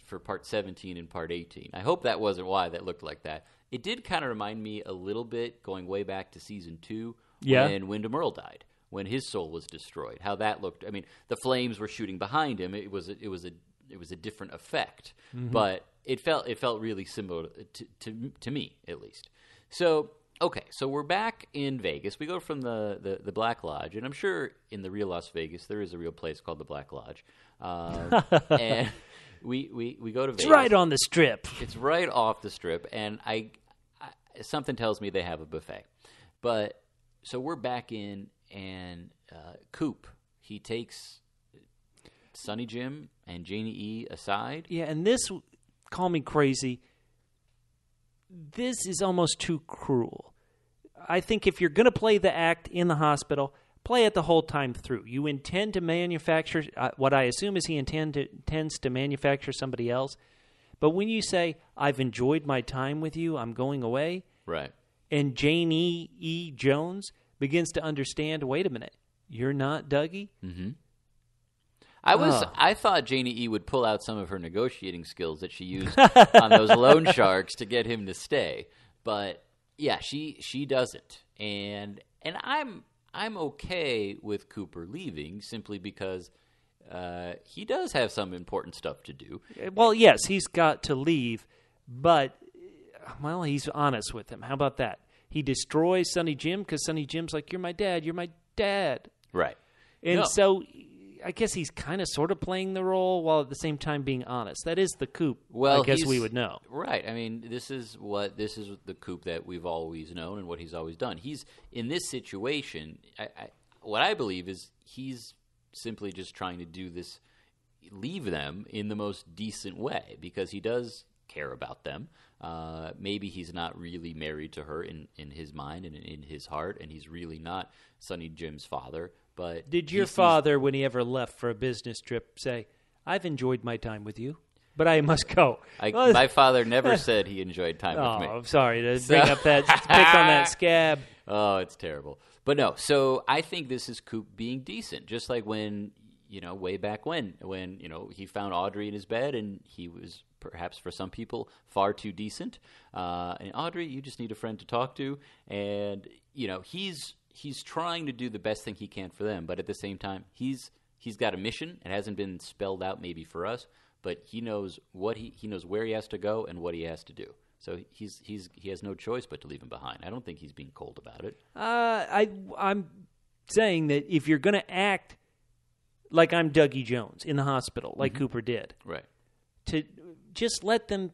for part 17 and part 18. I hope that wasn't why that looked like that. It did kind of remind me a little bit, going way back to season 2, when Wyndham Earle died, when his soul was destroyed. How that looked. I mean, the flames were shooting behind him. It was a different effect, but it felt really similar to me, at least. So Okay, so we're back in Vegas. We go from the Black Lodge, and I'm sure in the real Las Vegas there is a real place called the Black Lodge. And we go to Vegas.
It's right on the Strip.
It's right off the Strip, and I something tells me they have a buffet. But so we're back in, and Coop, he takes Sonny Jim and Janey-e aside.
Yeah, and this, call me crazy, this is almost too cruel. I think if you're going to play the act in the hospital, play it the whole time through. You intend to manufacture, what I assume is he intends to manufacture somebody else. But when you say, I've enjoyed my time with you, I'm going away,
Right.
and Janey-e Jones begins to understand, wait a minute, you're not Dougie?
Mm-hmm. I thought Janey-e would pull out some of her negotiating skills that she used on those loan sharks to get him to stay, but yeah, she doesn't, and I'm okay with Cooper leaving simply because he does have some important stuff to do.
Well, yes, he's got to leave, but well, he's honest with him. How about that? He destroys Sonny Jim because Sonny Jim's like, "You're my dad. You're my dad."
Right.
And
No.
so I guess he's kind of sort of playing the role while at the same time being honest. That is the Coop.
Well,
I guess
he's-
we would know.
Right. I mean, this is the Coop that we've always known and what he's always done. He's in this situation. What I believe is he's simply just trying to do this, leave them in the most decent way because he does care about them. Maybe he's not really married to her in his mind and in his heart, and he's really not Sonny Jim's father. But
Did your father, when he ever left for a business trip, say, "I've enjoyed my time with you, but I must go"? Well,
my father never said he enjoyed time with me.
I'm sorry to bring up that, to pick on that scab.
Oh, it's terrible. But no, so I think this is Coop being decent, just like when, way back when, he found Audrey in his bed and he was perhaps for some people far too decent. And Audrey, you just need a friend to talk to. And, he's trying to do the best thing he can for them. But at the same time, he's got a mission. It hasn't been spelled out maybe for us, but he knows he knows where he has to go and what he has to do. So he has no choice but to leave him behind. I don't think he's being cold about it.
I'm saying that if you're going to act like I'm Dougie Jones in the hospital, like Cooper did,
Right.
to just let them,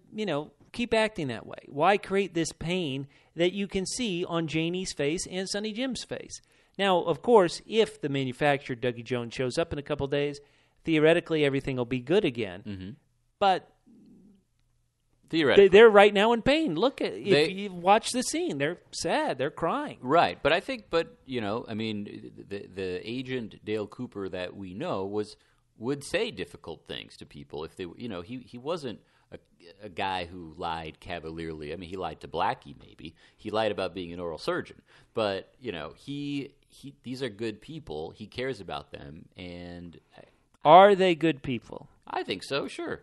keep acting that way. Why create this pain that you can see on Janie's face and Sonny Jim's face? Now, of course, if the manufacturer, Dougie Jones, shows up in a couple days, theoretically everything will be good again.
Mm-hmm.
But
Theoretically.
they're right now in pain. Look at if you watch the scene, they're sad, they're crying.
Right, but I think, the agent Dale Cooper that we know would say difficult things to people if they, he wasn't a guy who lied cavalierly. I mean, he lied to Blackie, maybe he lied about being an oral surgeon, but these are good people. He cares about them, and
Are they good people?
I think so. Sure.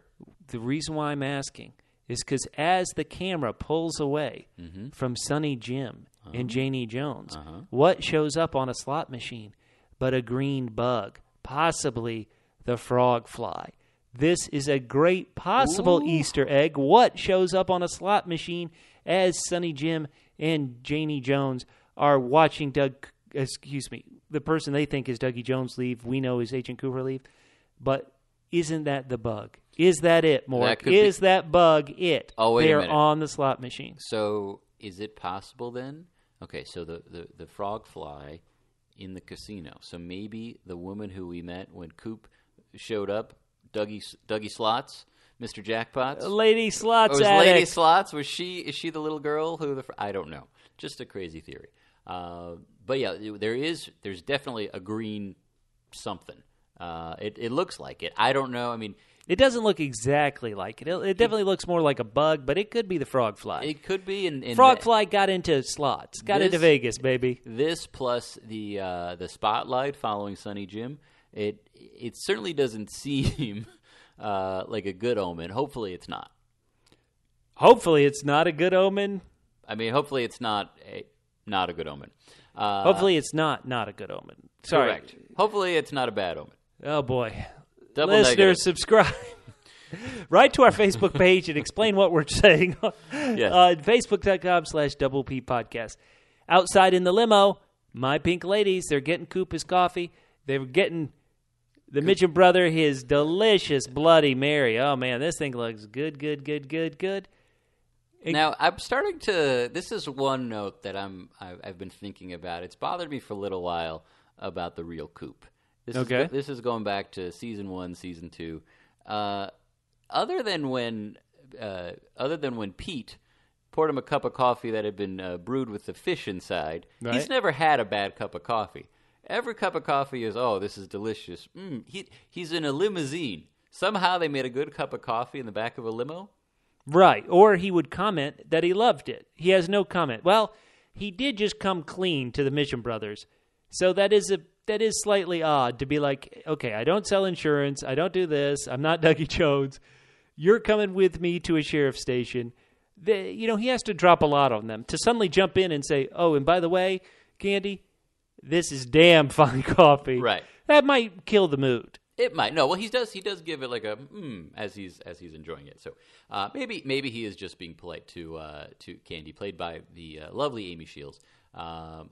The reason why I'm asking is because as the camera pulls away from Sonny Jim and Janey-e Jones, what shows up on a slot machine but a green bug, possibly the frog fly? This is a great possible Easter egg. What shows up on a slot machine as Sonny Jim and Janey-e Jones are watching the person they think is Dougie Jones leave, we know is Agent Cooper leave, but isn't that the bug? Is that it, Mork? Is that bug it?
Oh, wait a minute.
They're on the slot machine.
So is it possible then? Okay, so the frog fly in the casino. So maybe the woman who we met when Coop showed up, Dougie Slots, Mr. Jackpots,
Lady Slots
was
addict.
Lady Slots? Is she the little girl who I don't know. Just a crazy theory. But yeah, there's definitely a green something. It looks like it. I don't know. I mean,
it doesn't look exactly like it. It definitely looks more like a bug, but it could be the frog fly.
It could be.
Frog fly got into slots, got into Vegas, baby.
This plus the spotlight following Sonny Jim, it certainly doesn't seem like a good omen. Hopefully, it's not.
Hopefully, it's not a good omen.
I mean, hopefully, it's not a good omen.
Hopefully, it's not a good omen. Sorry.
Correct. Hopefully, it's not a bad omen.
Oh boy.
Double
Listeners,
negative.
subscribe. Write to our Facebook page and explain what we're saying.
Yes.
Facebook.com/Double-P Podcast. Outside in the limo, my pink ladies, they're getting Coop his coffee. They're getting the Mitchum brother his delicious Bloody Mary. Oh, man, this thing looks good.
Now, I'm starting to. This is one note that I've been thinking about. It's bothered me for a little while about the real Coop. This is going back to season 1, season 2. Other than when Pete poured him a cup of coffee that had been brewed with the fish inside, he's never had a bad cup of coffee. Every cup of coffee is, oh, this is delicious. He's in a limousine. Somehow they made a good cup of coffee in the back of a limo.
Right, or he would comment that he loved it. He has no comment. Well, he did just come clean to the Mitchum brothers, so that is slightly odd to be like, okay, I don't sell insurance, I don't do this, I'm not Dougie Jones. You're coming with me to a sheriff's station. He has to drop a lot on them to suddenly jump in and say, oh, and by the way, Candy, this is damn fine coffee.
Right,
that might kill the mood.
It might. No, well, he does give it like a as he's enjoying it. So maybe he is just being polite to Candy, played by the lovely Amy Shields,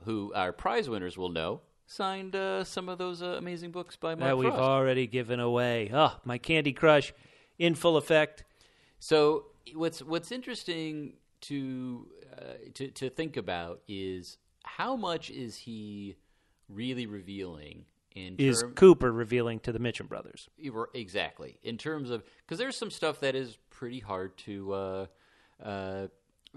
who our prize winners will know signed some of those amazing books by Mark
that we've
Frost.
already given away. Oh, my Candy crush in full effect.
So what's interesting to think about is how much is he really revealing.
Is Cooper revealing to the Mitchum brothers?
Exactly. In terms of, because there's some stuff that is pretty hard to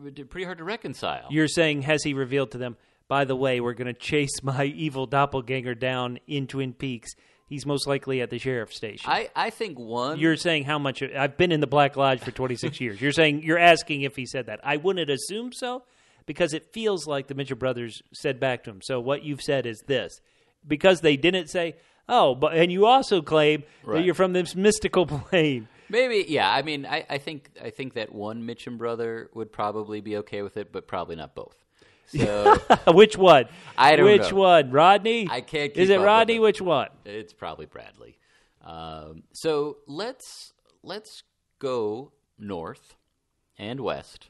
reconcile.
You're saying, has he revealed to them, by the way, we're going to chase my evil doppelganger down in Twin Peaks. He's most likely at the sheriff's station.
I think one...
You're saying how much... I've been in the Black Lodge for 26 years. You're asking if he said that. I wouldn't assume so, because it feels like the Mitchum brothers said back to him. So what you've said is this. Because they didn't say, oh, but and you also claim that you're from this mystical plane.
Maybe, yeah. I mean, I think that one Mitchum brother would probably be okay with it, but probably not both. So
which one?
I don't know.
Which one? Rodney?
I can't keep
Is it
up
Rodney?
with it.
Which one?
It's probably Bradley. So let's go north and west.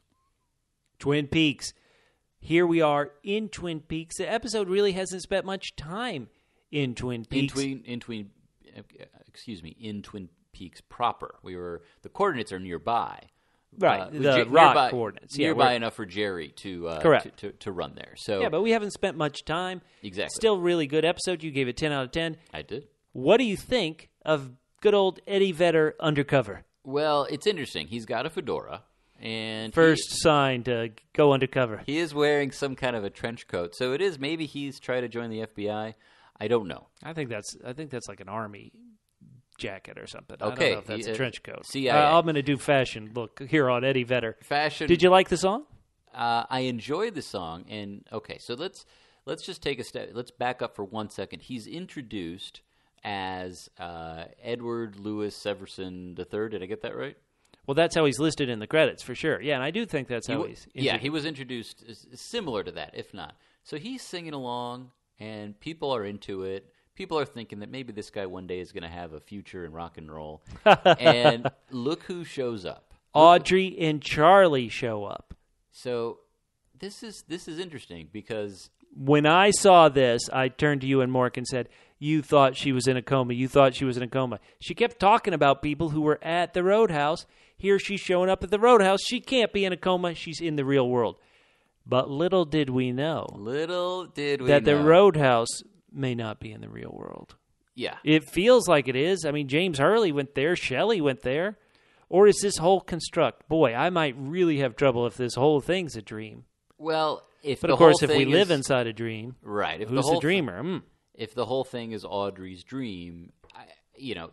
Twin Peaks. Here we are in Twin Peaks. The episode really hasn't spent much time in Twin Peaks.
In Twin Peaks proper. The coordinates are nearby.
Right, the rock coordinates.
Nearby enough for Jerry to run there. So
yeah, but we haven't spent much time.
Exactly.
Still really good episode. You gave it 10 out of 10.
I did.
What do you think of good old Eddie Vedder undercover?
Well, it's interesting. He's got a fedora. And
first sign to go undercover.
He is wearing some kind of a trench coat, so it is maybe he's trying to join the FBI. I don't know.
I think that's like an army jacket or something.
Okay,
I don't know if that's a trench coat.
CIA.
I'm going to do fashion look here on Eddie Vedder.
Fashion.
Did you like the song?
I enjoyed the song, and okay, so let's just take a step. Let's back up for 1 second. He's introduced as Edward Louis Severson III. Did I get that right?
Well, that's how he's listed in the credits, for sure. Yeah, and I do think that's how he's introduced.
Yeah, he was introduced similar to that, if not. So he's singing along, and people are into it. People are thinking that maybe this guy one day is going to have a future in rock and roll. And look who shows up.
Audrey and Charlie show up. So
this is interesting because...
When I saw this, I turned to you and Mork and said, you thought she was in a coma. You thought she was in a coma. She kept talking about people who were at the Roadhouse. Here she's showing up at the Roadhouse. She can't be in a coma. She's in the real world. But little did we know. That the Roadhouse may not be in the real world.
Yeah.
It feels like it is. I mean, James Hurley went there. Shelley went there. Or is this whole construct? Boy, I might really have trouble if this whole thing's a dream.
Well,
but of course, if we live inside a dream,
right?
Who's the dreamer?
If the whole thing is Audrey's dream,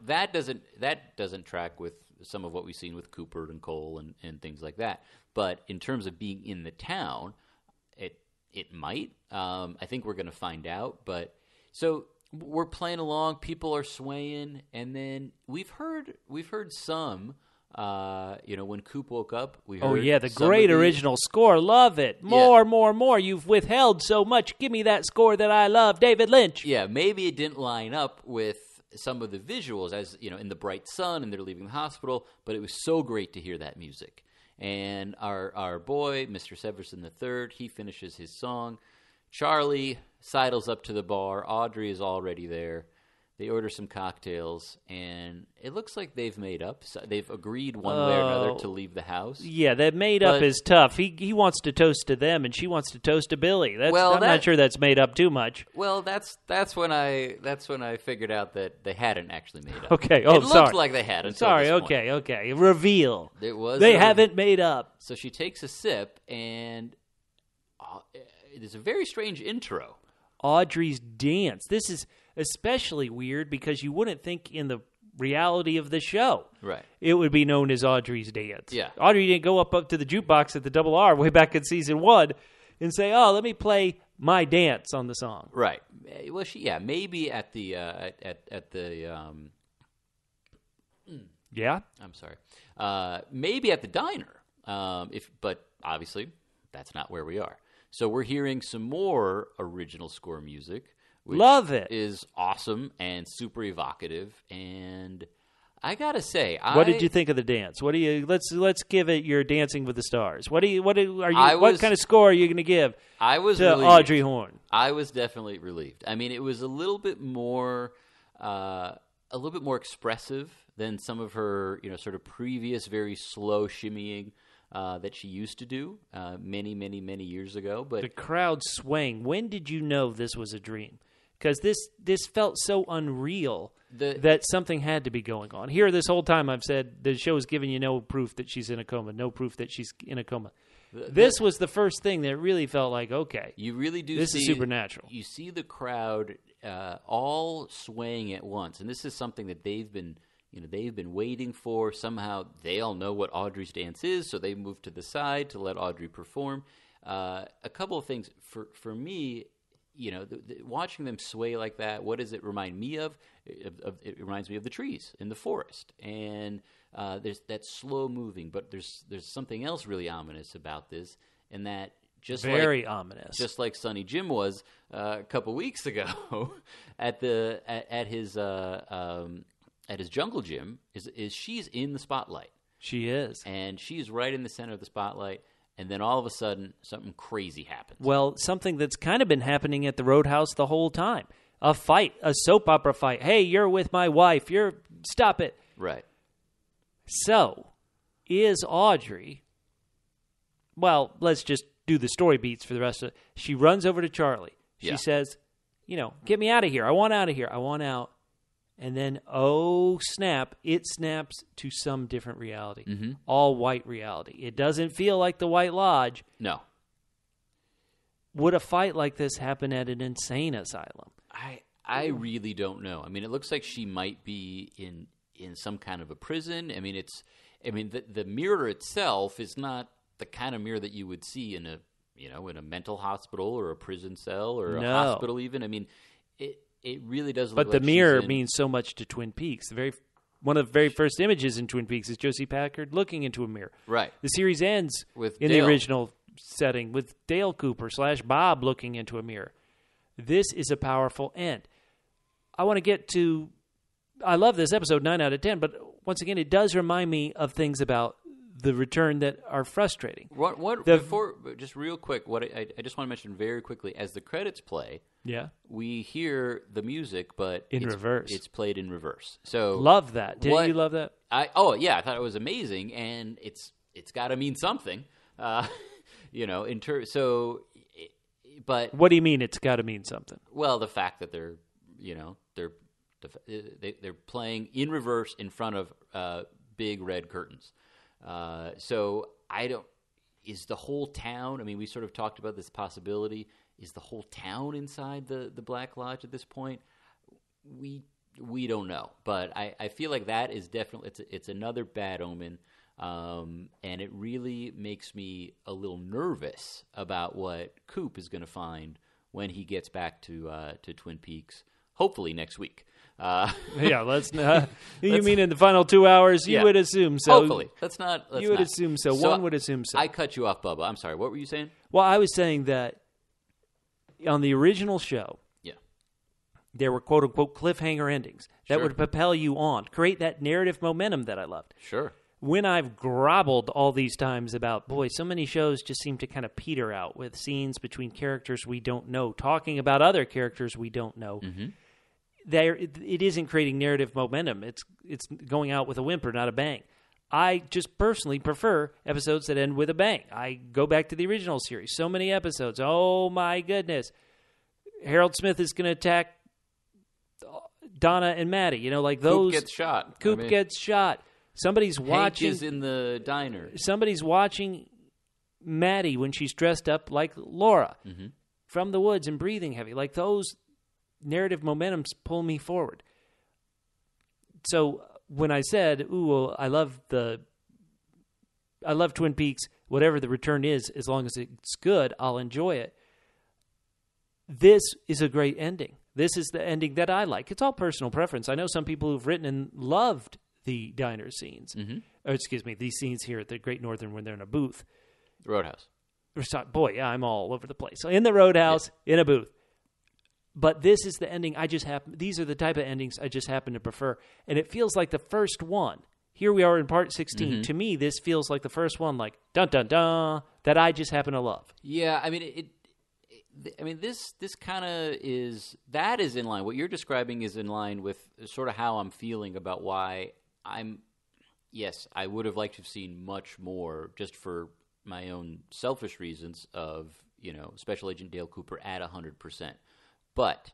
that doesn't track with some of what we've seen with Cooper and Cole and things like that. But in terms of being in the town, it might. I think we're going to find out. But so we're playing along. People are swaying, and then we've heard some. When Coop woke up, we heard.
Oh yeah, the great original score. Love it. More. You've withheld so much. Give me that score that I love, David Lynch.
Yeah, maybe it didn't line up with some of the visuals, as you know, in the bright sun, and they're leaving the hospital. But it was so great to hear that music. And our boy, Mr. Severson III, he finishes his song. Charlie sidles up to the bar. Audrey is already there. They order some cocktails, and it looks like they've made up. So they've agreed one way or another to leave the house.
Yeah, that made up is tough. He wants to toast to them, and she wants to toast to Billy. I'm not sure that's made up too much.
Well, that's when I figured out that they hadn't actually made up.
Okay.
It looked like they had until this point.
Okay. Reveal.
They
haven't made up.
So she takes a sip, and there's a very strange intro.
Audrey's dance. This is especially weird because you wouldn't think in the reality of the show it would be known as Audrey's dance.
Yeah.
Audrey didn't go up to the jukebox at the Double R way back in season 1 and say, "Oh, let me play my dance on the song."
Right. Well, maybe at the
Yeah.
I'm sorry. Maybe at the diner. But obviously that's not where we are. So we're hearing some more original score music. Which
Love it.
Is awesome and super evocative. And I gotta say,
what did you think of the dance? What do you let's give it your Dancing with the Stars. What kind of score are you going to give? To Audrey Horne.
I was definitely relieved. I mean, it was a little bit more expressive than some of her, sort of previous very slow shimmying that she used to do many, many, many years ago. But
the crowd swaying. When did you know this was a dream? Because this felt so unreal that something had to be going on. Here, this whole time I've said the show is giving you no proof that she's in a coma, no proof that she's in a coma. This was the first thing that really felt like, okay,
you really do.
This is supernatural.
You see the crowd all swaying at once, and this is something that they've been waiting for. Somehow they all know what Audrey's dance is, so they move to the side to let Audrey perform. A couple of things for me. Watching them sway like that, what does it remind me of? It reminds me of the trees in the forest. And there's that slow moving, but there's something else really ominous about this, and that
very ominous.
Just like Sonny Jim was a couple weeks ago at his jungle gym, is she's in the spotlight.
She is. And
she's right in the center of the spotlight. And then all of a sudden, something crazy happens.
Well, something that's kind of been happening at the Roadhouse the whole time. A fight, a soap opera fight. Hey, you're with my wife. Stop it.
Right.
So, is Audrey... Well, let's just do the story beats for the rest of it. She runs over to Charlie. She says, get me out of here. I want out of here. I want out. And then, oh, snap, it snaps to some different reality. Mm-hmm. All white reality. It doesn't feel like the White Lodge.
No.
Would a fight like this happen at an insane asylum?
I really don't know. I mean, it looks like she might be in some kind of a prison. I mean, the mirror itself is not the kind of mirror that you would see in a mental hospital or a prison cell or a hospital even. I mean, it really does look like
the mirror means so much to Twin Peaks. One of the very first images in Twin Peaks is Josie Packard looking into a mirror.
Right.
The series ends in
Dale.
the original setting with Dale Cooper / Bob looking into a mirror. This is a powerful end. I want to get to... I love this episode, 9 out of 10, but once again, it does remind me of things about the return that are frustrating.
Before, just real quick, I just want to mention very quickly, as the credits play, we hear the music, but
in reverse.
It's played in reverse. So
love that. Didn't you love that?
I thought it was amazing, and it's got to mean something, But
what do you mean? It's got to mean something.
Well, the fact that they're playing in reverse in front of big red curtains. So is the whole town, I mean, we sort of talked about this possibility, is the whole town inside the Black Lodge at this point? We don't know, but I feel like that is definitely, it's another bad omen, and it really makes me a little nervous about what Coop is going to find when he gets back to Twin Peaks, hopefully next week.
Let's not. You mean in the final 2 hours? You would assume so.
Hopefully, you
would assume so. One would assume so.
I cut you off, Bubba. I'm sorry. What were you saying?
Well, I was saying that on the original show, there were quote-unquote cliffhanger endings that would propel you on, create that narrative momentum that I loved.
Sure.
When I've groveled all these times about, boy, so many shows just seem to kind of peter out with scenes between characters we don't know, talking about other characters we don't know. It isn't creating narrative momentum. It's going out with a whimper, not a bang. I just personally prefer episodes that end with a bang. I go back to the original series. So many episodes. Oh, my goodness. Harold Smith is going to attack Donna and Maddie. You know, like those.
Coop gets shot.
Coop gets shot. Somebody's watching.
Hank is in the diner.
Somebody's watching Maddie when she's dressed up like Laura from the woods and breathing heavy. Like those narrative momentums pull me forward. So when I said, "Ooh, I love Twin Peaks. Whatever the return is, as long as it's good, I'll enjoy it." This is a great ending. This is the ending that I like. It's all personal preference. I know some people who've written and loved the diner scenes. Or excuse me, these scenes here at the Great Northern when they're in a booth.
Roadhouse.
Boy, yeah, I'm all over the place. So in the Roadhouse, in a booth. But this is the ending these are the type of endings I just happen to prefer. And it feels like the first one. Here we are in part 16. To me, this feels like the first one, like, dun, dun, dun, that I just happen to love.
Yeah, I mean, this kind of is in line. What you're describing is in line with sort of how I'm feeling about why I would have liked to have seen much more just for my own selfish reasons of, Special Agent Dale Cooper at 100%. But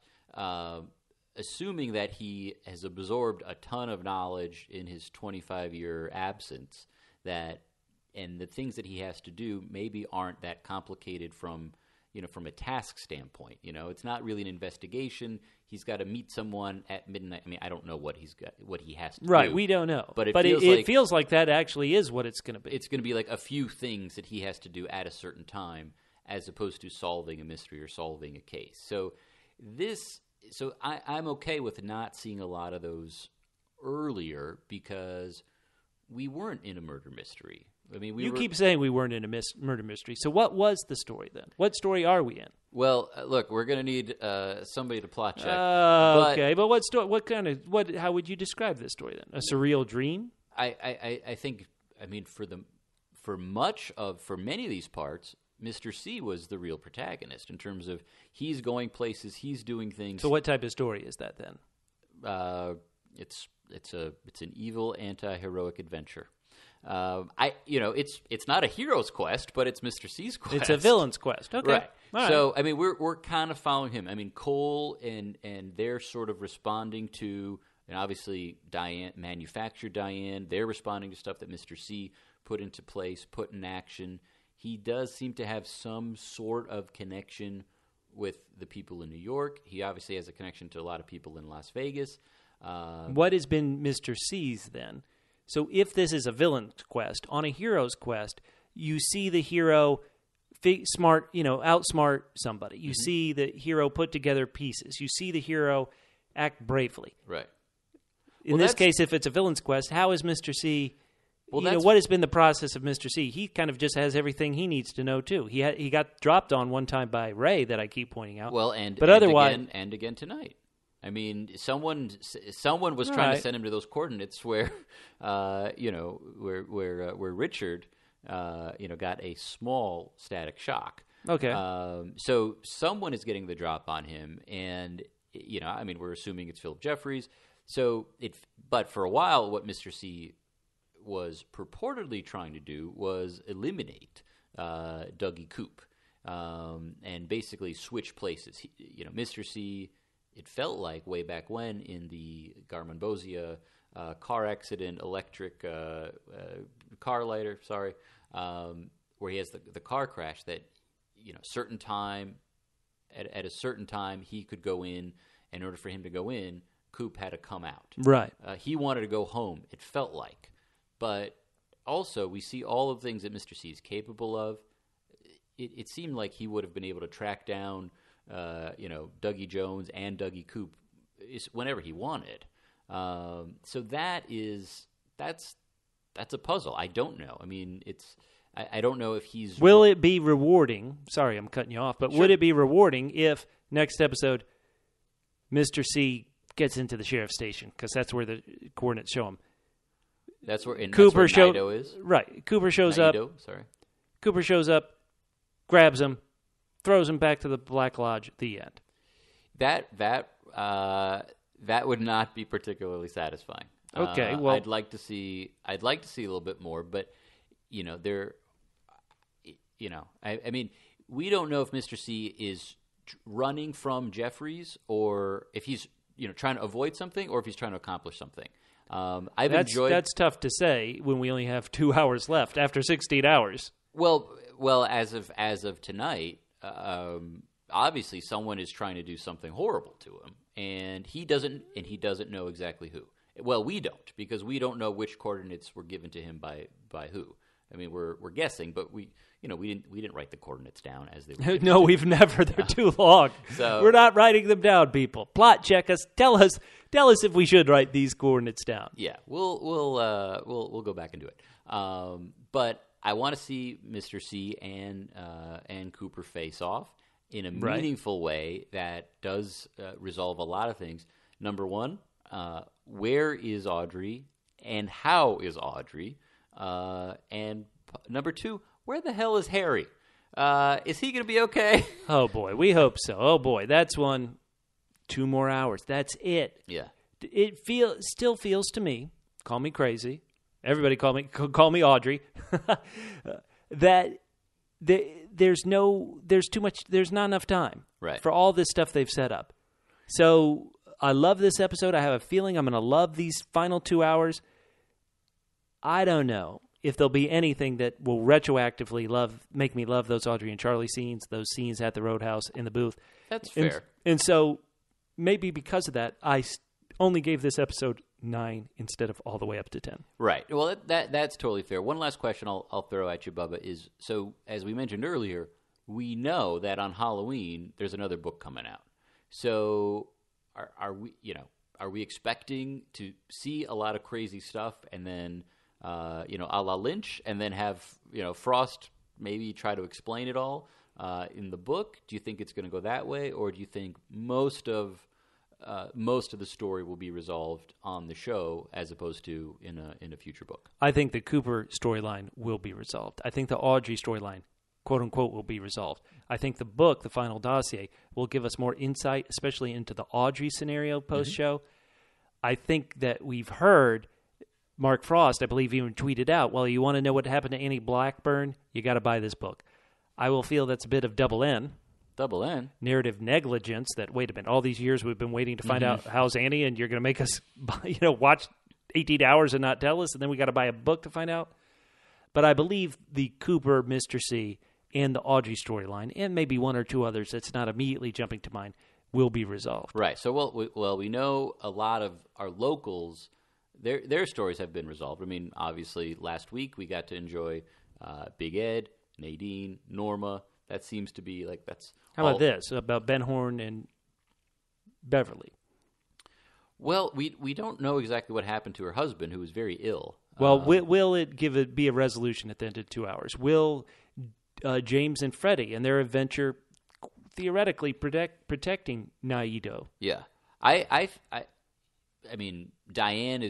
assuming that he has absorbed a ton of knowledge in his 25-year absence, and the things that he has to do maybe aren't that complicated from a task standpoint. It's not really an investigation. He's got to meet someone at midnight. I mean, I don't know what he has to do.
Right, we don't know. But it feels like that actually is what it's going to be. It's
going to be like a few things that he has to do at a certain time as opposed to solving a mystery or solving a case. So I'm okay with not seeing a lot of those earlier because we weren't in a murder mystery. I mean, you
keep saying we weren't in a murder mystery. So what was the story then? What story are we in?
Well, look, we're going to need somebody to plot check.
Okay, but what story? How would you describe this story then? A surreal dream?
I think. I mean, for many of these parts, Mr. C was the real protagonist in terms of he's going places, he's doing things.
So what type of story is that then?
It's an evil anti-heroic adventure. It's not a hero's quest, but it's Mr. C's quest.
It's a villain's quest. Okay.
Right.
All
so,
right.
I mean, we're kind of following him. I mean, Cole and they're sort of responding to, and obviously Diane manufactured Diane. They're responding to stuff that Mr. C put into place, put in action. He does seem to have some sort of connection with the people in New York. He obviously has a connection to a lot of people in Las Vegas.
What has been Mr. C's then? So if this is a villain's quest, on a hero's quest, you see the hero outsmart somebody. You see the hero put together pieces. You see the hero act bravely.
Right.
In this case, if it's a villain's quest, how is Mr. C... what has been the process of Mr. C? He kind of just has everything he needs to know, too. He got dropped on one time by Ray that I keep pointing out.
Well,
otherwise,
again tonight. I mean, someone was trying to send him to those coordinates where, where Richard, got a small static shock.
Okay.
So someone is getting the drop on him, and we're assuming it's Philip Jeffries. But for a while, what Mr. C was purportedly trying to do was eliminate Dougie Coop and basically switch places. Mr. C. It felt like way back when in the Garmonbozia car accident, electric car lighter, where he has the car crash that, certain time, at a certain time he could go in. In order for him to go in, Coop had to come out.
Right.
He wanted to go home, it felt like. But also we see all of the things that Mr. C is capable of. It seemed like he would have been able to track down Dougie Jones and Dougie Coop whenever he wanted. So that's a puzzle. I don't know. I mean, I don't know if he's...
Will it be rewarding? Sorry, I'm cutting you off, but
Sure.
Would it be rewarding if next episode Mr. C gets into the sheriff's station because that's where the coordinates show him.
That's where
Cooper
Nido is.
Right. Cooper shows
Nido,
up.
Sorry.
Cooper shows up, grabs him, throws him back to the Black Lodge at the end.
That would not be particularly satisfying.
Okay, well,
I'd like to see a little bit more, but I mean, we don't know if Mr. C is running from Jeffries or if he's trying to avoid something or if he's trying to accomplish something. That's
tough to say when we only have 2 hours left after 16 hours.
Well, as of tonight, obviously someone is trying to do something horrible to him, and he doesn't know exactly who. Well, we don't, because we don't know which coordinates were given to him by who. I mean, we're guessing, but we didn't write the coordinates down as they were.
No, we've never. They're too long.
So
we're not writing them down, people. Plot check us. Tell us if we should write these coordinates down.
Yeah, we'll go back and do it. But I want to see Mr. C and Cooper face off in a meaningful way that does resolve a lot of things. Number one, where is Audrey and how is Audrey? And number two, where the hell is Harry? Is he going to be okay?
Oh, boy, we hope so. Oh, boy, that's 2 more hours. That's it.
Yeah.
It still feels to me, call me crazy, everybody call me Audrey, that there's not enough time for all this stuff they've set up. So I love this episode. I have a feeling I'm going to love these final 2 hours. I don't know if there'll be anything that will retroactively make me love those Audrey and Charlie scenes, those scenes at the Roadhouse in the booth.
That's fair.
And so maybe because of that, I only gave this episode 9 instead of all the way up to 10.
Right. Well, that's totally fair. One last question I'll throw at you, Bubba, is, so as we mentioned earlier, we know that on Halloween there's another book coming out. So are we expecting to see a lot of crazy stuff and then a la Lynch, and then have Frost maybe try to explain it all in the book? Do you think it's going to go that way, or do you think most of the story will be resolved on the show as opposed to in a future book?
I think the Cooper storyline will be resolved. I think the Audrey storyline, quote unquote, will be resolved. I think the book, the final dossier, will give us more insight, especially into the Audrey scenario post show. I think that we've heard Mark Frost, I believe, even tweeted out, well, you want to know what happened to Annie Blackburn? You got to buy this book. I will feel that's a bit of double N.
Double N?
Narrative negligence that, wait a minute, all these years we've been waiting to find out how's Annie, and you're going to make us watch 18 hours and not tell us, and then we got to buy a book to find out? But I believe the Cooper, Mr. C, and the Audrey storyline, and maybe one or two others that's not immediately jumping to mind, will be resolved.
Right. So, we know a lot of our locals, their stories have been resolved. I mean, obviously, last week we got to enjoy Big Ed, Nadine, Norma. That seems to be that's.
How about this? About Ben Horne and Beverly?
Well, we don't know exactly what happened to her husband, who was very ill.
Well, will it be a resolution at the end of 2 hours? Will James and Freddie and their adventure theoretically protecting Naido?
Yeah, I mean, Diane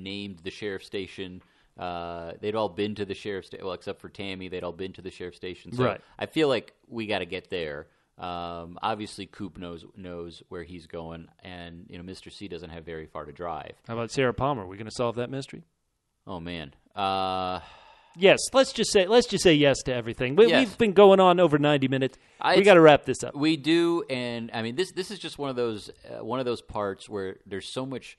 named the sheriff's station. They'd all been to the sheriff's station, well, except for Tammy. They'd all been to the sheriff's station. So
right.
I feel like we got to get there. Obviously, Coop knows where he's going, and Mr. C doesn't have very far to drive.
How about Sarah Palmer? Are we going to solve that mystery?
Oh man.
Yes. Let's just say yes to everything. We've been going on over 90 minutes. We got to wrap this up.
We do, and I mean this is just one of those parts where there's so much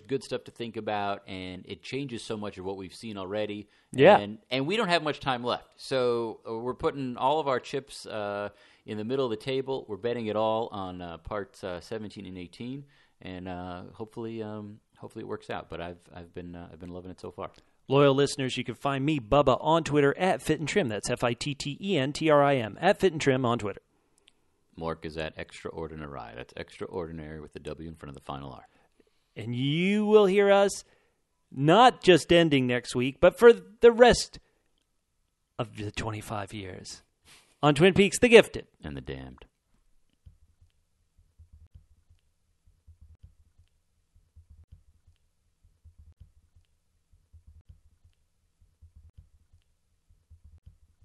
good stuff to think about, and it changes so much of what we've seen already.
Yeah.
And we don't have much time left. So we're putting all of our chips in the middle of the table. We're betting it all on parts 17 and 18, and hopefully it works out. But I've been loving it so far.
Loyal listeners, you can find me, Bubba, on Twitter at Fit and Trim. That's FITTENTRIM, at Fit and Trim on Twitter.
Mork is at Extraordinary. That's extraordinary with the W in front of the final R.
And you will hear us not just ending next week, but for the rest of the 25 years on Twin Peaks: The Gifted
and the Damned.